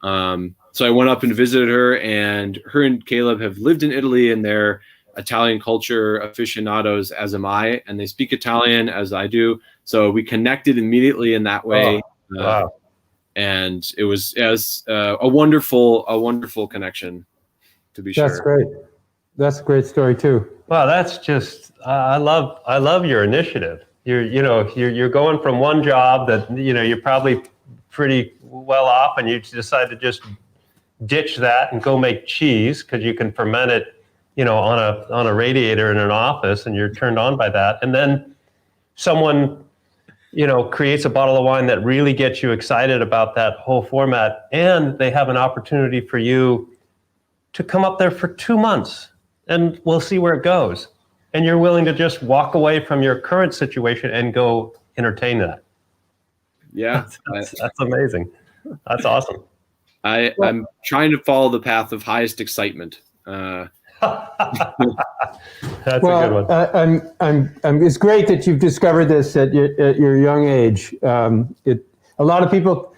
So I went up and visited her, and her and Caleb have lived in Italy, and they're Italian culture aficionados, as am I, and they speak Italian as I do. So we connected immediately in that way. Wow. And it was a wonderful connection, to be sure. That's great. That's a great story too. Wow. That's just, I love your initiative. You're going from one job that, you're probably pretty well off, and you decide to just ditch that and go make cheese because you can ferment it, on a radiator in an office, and you're turned on by that. And then someone, creates a bottle of wine that really gets you excited about that whole format, and they have an opportunity for you to come up there for 2 months and we'll see where it goes. And you're willing to just walk away from your current situation and go entertain that. Yeah, That's amazing. That's awesome. I'm trying to follow the path of highest excitement. That's a good one. It's great that you've discovered this at your young age. A lot of people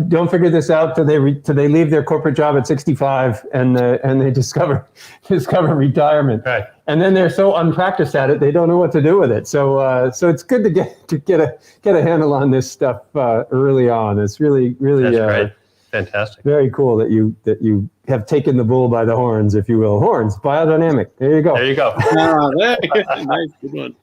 don't figure this out till they leave their corporate job at 65 and they discover retirement. Right. And then they're so unpracticed at it, they don't know what to do with it. So it's good to get a handle on this stuff early on. It's really That's great. Fantastic. very cool that you have taken the bull by the horns, if you will. Horns, biodynamic. There you go. There you go. Nice, good one.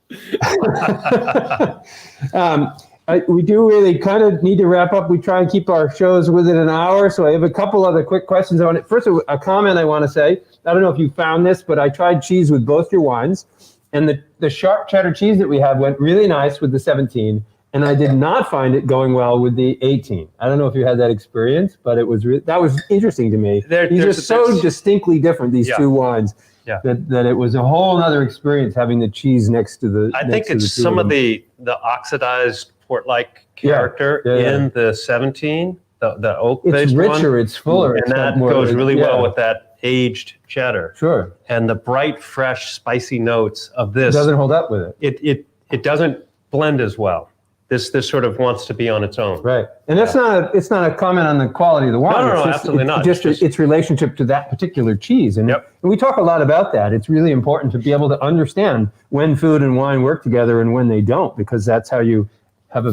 We do really kind of need to wrap up. We try and keep our shows within an hour, so I have a couple other quick questions on it. First, a comment I want to say. I don't know if you found this, but I tried cheese with both your wines, and the sharp cheddar cheese that we have went really nice with the 17, and I did not find it going well with the 18. I don't know if you had that experience, but that was interesting to me. These are so distinctly different, these two wines. Yeah. That it was a whole other experience having the cheese next to the. I think it's some of the oxidized port-like character in the 17, the oak-based one. It's richer, it's fuller. And that goes really well with that aged cheddar. Sure. And the bright, fresh, spicy notes of this. It doesn't hold up with it. It doesn't blend as well. This sort of wants to be on its own. Right. And that's it's not a comment on the quality of the wine. No, absolutely not. Just its relationship to that particular cheese. And we talk a lot about that. It's really important to be able to understand when food and wine work together and when they don't, because that's how you have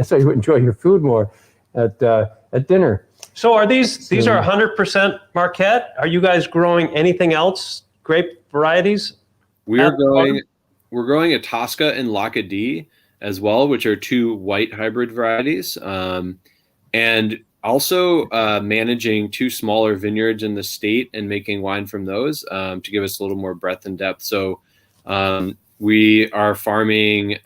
so you enjoy your food more at dinner. So are these are 100% Marquette? Are you guys growing anything else? Grape varieties? We're growing a Tosca and Lacadie as well, which are two white hybrid varieties, and also managing two smaller vineyards in the state and making wine from those to give us a little more breadth and depth. So we are farming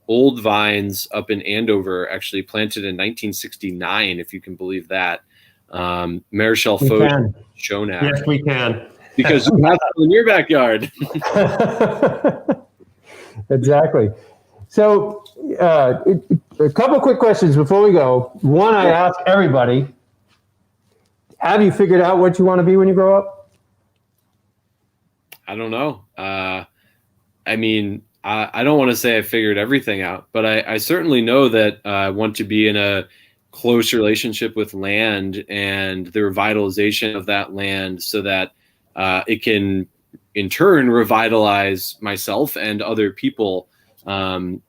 old vines up in Andover, actually planted in 1969, if you can believe that. Marichal Fauche, Shonak. Yes, we can. Because you have them in your backyard. Exactly. So a couple quick questions before we go. One, I ask everybody, have you figured out what you want to be when you grow up? I don't know. I mean, I don't want to say I figured everything out, but I certainly know that I want to be in a close relationship with land and the revitalization of that land so that it can in turn revitalize myself and other people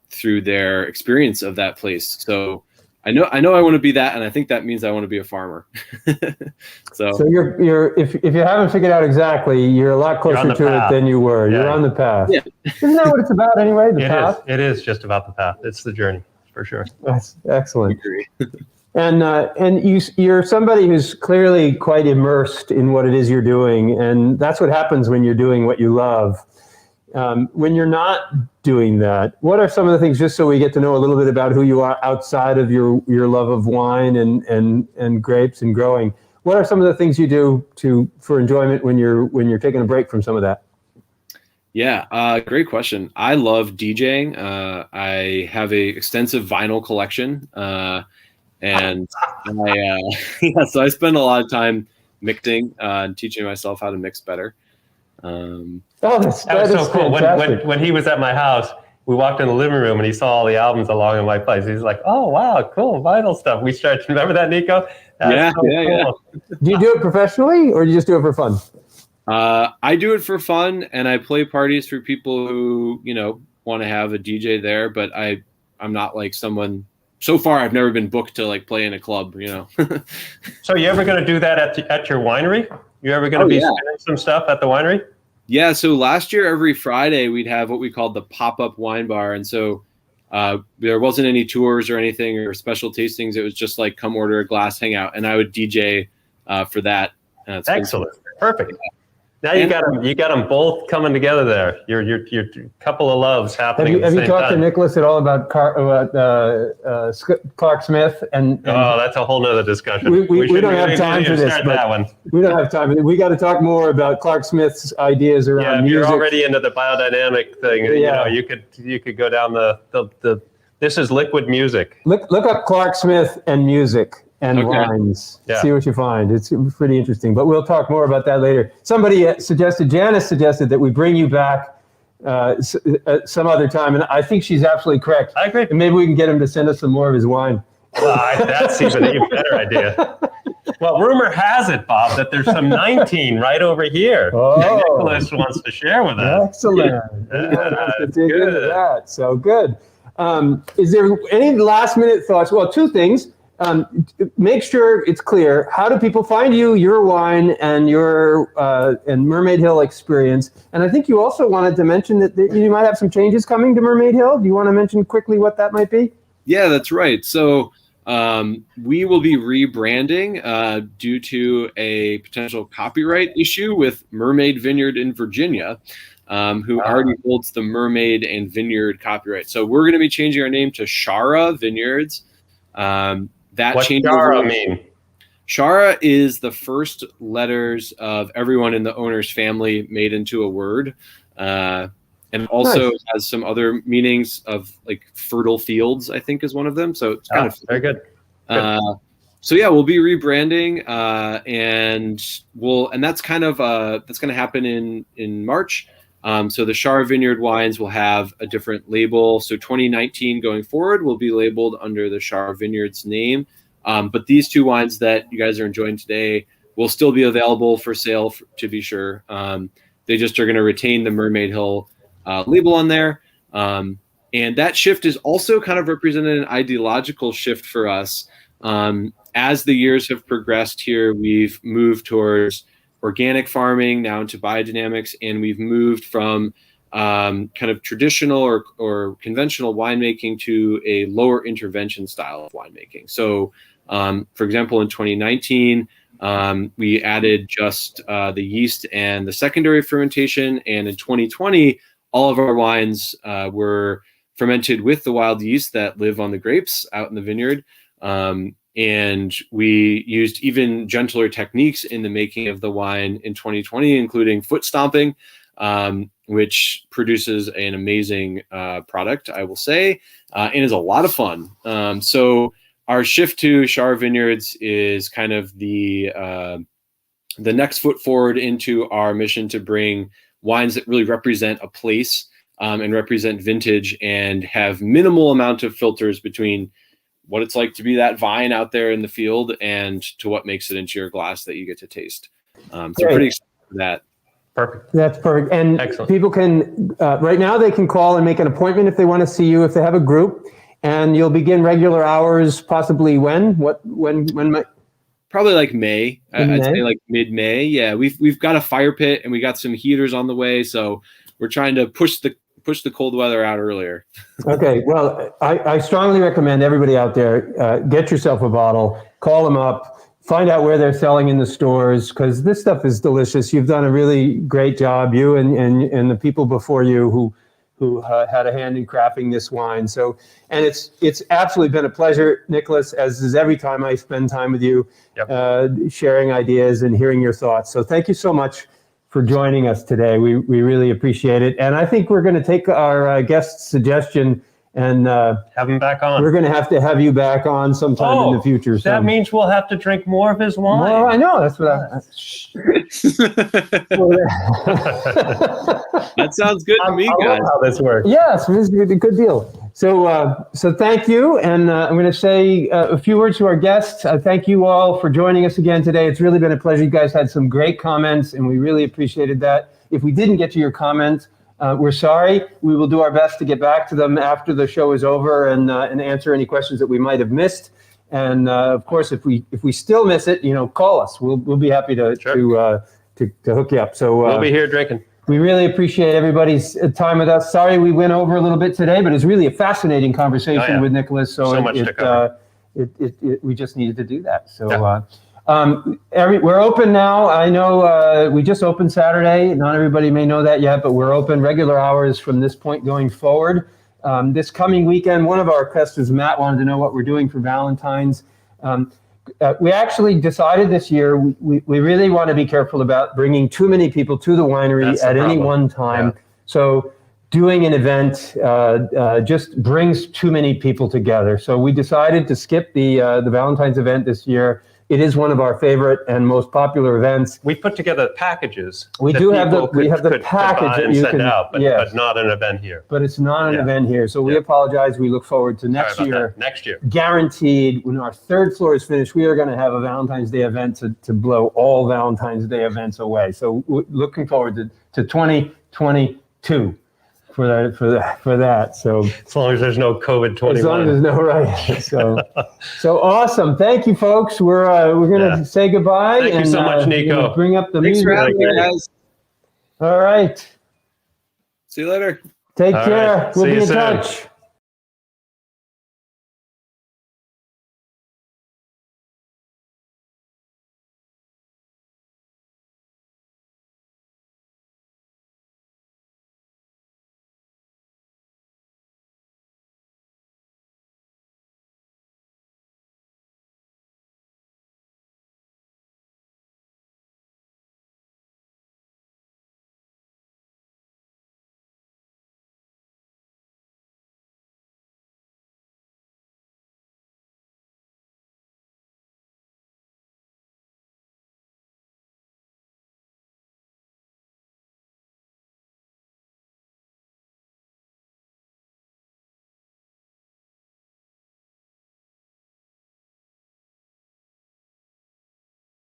through their experience of that place. So I know I want to be that, and I think that means I want to be a farmer. So you're if you haven't figured out exactly, you're a lot closer to it than you were. Yeah. You're on the path. Yeah. Isn't that what it's about anyway? The path. It is just about the path. It's the journey for sure. That's excellent. And you're somebody who's clearly quite immersed in what it is you're doing, and that's what happens when you're doing what you love. When you're not doing that, what are some of the things, just so we get to know a little bit about who you are outside of your love of wine and grapes and growing? What are some of the things you do for enjoyment when you're taking a break from some of that? Yeah, great question. I love DJing. I have a extensive vinyl collection, and so I spend a lot of time mixing and teaching myself how to mix better. That was so cool. When he was at my house, we walked in the living room and he saw all the albums along in my place. He's like, "Oh wow, cool vinyl stuff." We started. Remember that, Nico? Yeah. Do you do it professionally or do you just do it for fun? I do it for fun, and I play parties for people who want to have a DJ there. But I'm not like someone. So far, I've never been booked to like play in a club. So you ever going to do that at your winery? You ever going to be spinning some stuff at the winery? Yeah, so last year, every Friday, we'd have what we called the pop-up wine bar. And so there wasn't any tours or anything or special tastings. It was just like, come order a glass, hang out. And I would DJ for that. Excellent. Perfect. Now you got them both coming together there. Your couple of loves happening. Have you talked to Nicolas at all about Clark Smith? And that's a whole nother discussion. We don't have time for this. That one. We don't have time. We got to talk more about Clark Smith's ideas around music. You're already into the biodynamic thing. Yeah. You could go down the. This is liquid music. Look up Clark Smith and music. And wines. Yeah. See what you find. It's pretty interesting. But we'll talk more about that later. Somebody Janice suggested that we bring you back some other time. And I think she's absolutely correct. I agree. And maybe we can get him to send us some more of his wine. Well, that's even a better idea. Well, rumor has it, Bob, that there's some 19 right over here that Nicolas wants to share with us. Excellent. To dig into that. So good. Is there any last minute thoughts? Well, two things. Make sure it's clear. How do people find you, your wine, and your and Mermaid Hill experience? And I think you also wanted to mention that you might have some changes coming to Mermaid Hill. Do you want to mention quickly what that might be? Yeah, that's right. So we will be rebranding due to a potential copyright issue with Mermaid Vineyard in Virginia, who already holds the Mermaid and Vineyard copyright. So we're going to be changing our name to Shara Vineyards. What's Shara mean? Shara is the first letters of everyone in the owner's family made into a word, and also has some other meanings of like fertile fields, I think is one of them. So it's kind of very good. So yeah, we'll be rebranding, and that's kind of that's going to happen in March. So the Shara Vineyard wines will have a different label. So 2019 going forward will be labeled under the Shara Vineyards name. But these two wines that you guys are enjoying today will still be available for sale, to be sure. They just are going to retain the Mermaid Hill label on there. And that shift is also kind of represented an ideological shift for us. As the years have progressed here, we've moved towards organic farming, now into biodynamics, and we've moved from kind of traditional or conventional winemaking to a lower intervention style of winemaking. So, for example, in 2019, we added just the yeast and the secondary fermentation, and in 2020, all of our wines were fermented with the wild yeast that live on the grapes out in the vineyard. And we used even gentler techniques in the making of the wine in 2020, including foot stomping, which produces an amazing product, I will say, and is a lot of fun. So our shift to Shara Vineyards is kind of the next foot forward into our mission to bring wines that really represent a place and represent vintage and have minimal amount of filters between what it's like to be that vine out there in the field and to what makes it into your glass that you get to taste. So I'm pretty excited for that. Perfect. That's perfect. And excellent. People can, right now they can call and make an appointment if they want to see you, if they have a group, and you'll begin regular hours, possibly when? When? Probably like May. I'd say like mid-May. Yeah, we've got a fire pit and we got some heaters on the way. So we're trying to push the cold weather out earlier. Okay. Well, I strongly recommend everybody out there, get yourself a bottle, call them up, find out where they're selling in the stores, because this stuff is delicious. You've done a really great job, you and the people before you who had a hand in crafting this wine. So, and it's absolutely been a pleasure, Nicolas, as is every time I spend time with you, sharing ideas and hearing your thoughts. So thank you so much for joining us today. We really appreciate it. And I think we're going to take our guest suggestion and have him back on. We're going to have you back on sometime in the future. So. That means we'll have to drink more of his wine. Well, I know. That's what That sounds good to me, guys. How this works. Yes, this is a good deal. So thank you. And I'm going to say a few words to our guests. Thank you all for joining us again today. It's really been a pleasure. You guys had some great comments, and we really appreciated that. If we didn't get to your comments, we're sorry. We will do our best to get back to them after the show is over and answer any questions that we might have missed. And of course, if we still miss it, call us. We'll be happy to hook you up. So we'll be here drinking. We really appreciate everybody's time with us. Sorry we went over a little bit today, but it's really a fascinating conversation with Nicolas. So much to cover. We just needed to do that. So We're open now. I know we just opened Saturday. Not everybody may know that yet, but we're open regular hours from this point going forward. This coming weekend, one of our customers, Matt, wanted to know what we're doing for Valentine's. We actually decided this year we really want to be careful about bringing too many people to the winery at any one time. Yeah. So doing an event just brings too many people together. So we decided to skip the Valentine's event this year. It is one of our favorite and most popular events. We put together packages. We do have the package that you send can out, but not an event here. But it's not an event here, so we apologize. We look forward to next year. Next year, guaranteed. When our third floor is finished, we are going to have a Valentine's Day event to blow all Valentine's Day events away. So we're looking forward to 2022. For that. So as long as there's no COVID-21. As long as there's no So awesome. Thank you, folks. We're gonna say goodbye. Thank you so much, Nico. Bring up the Thanks music. for having me, guys. All right. See you later. Take care. Right. We'll See be you in soon. touch.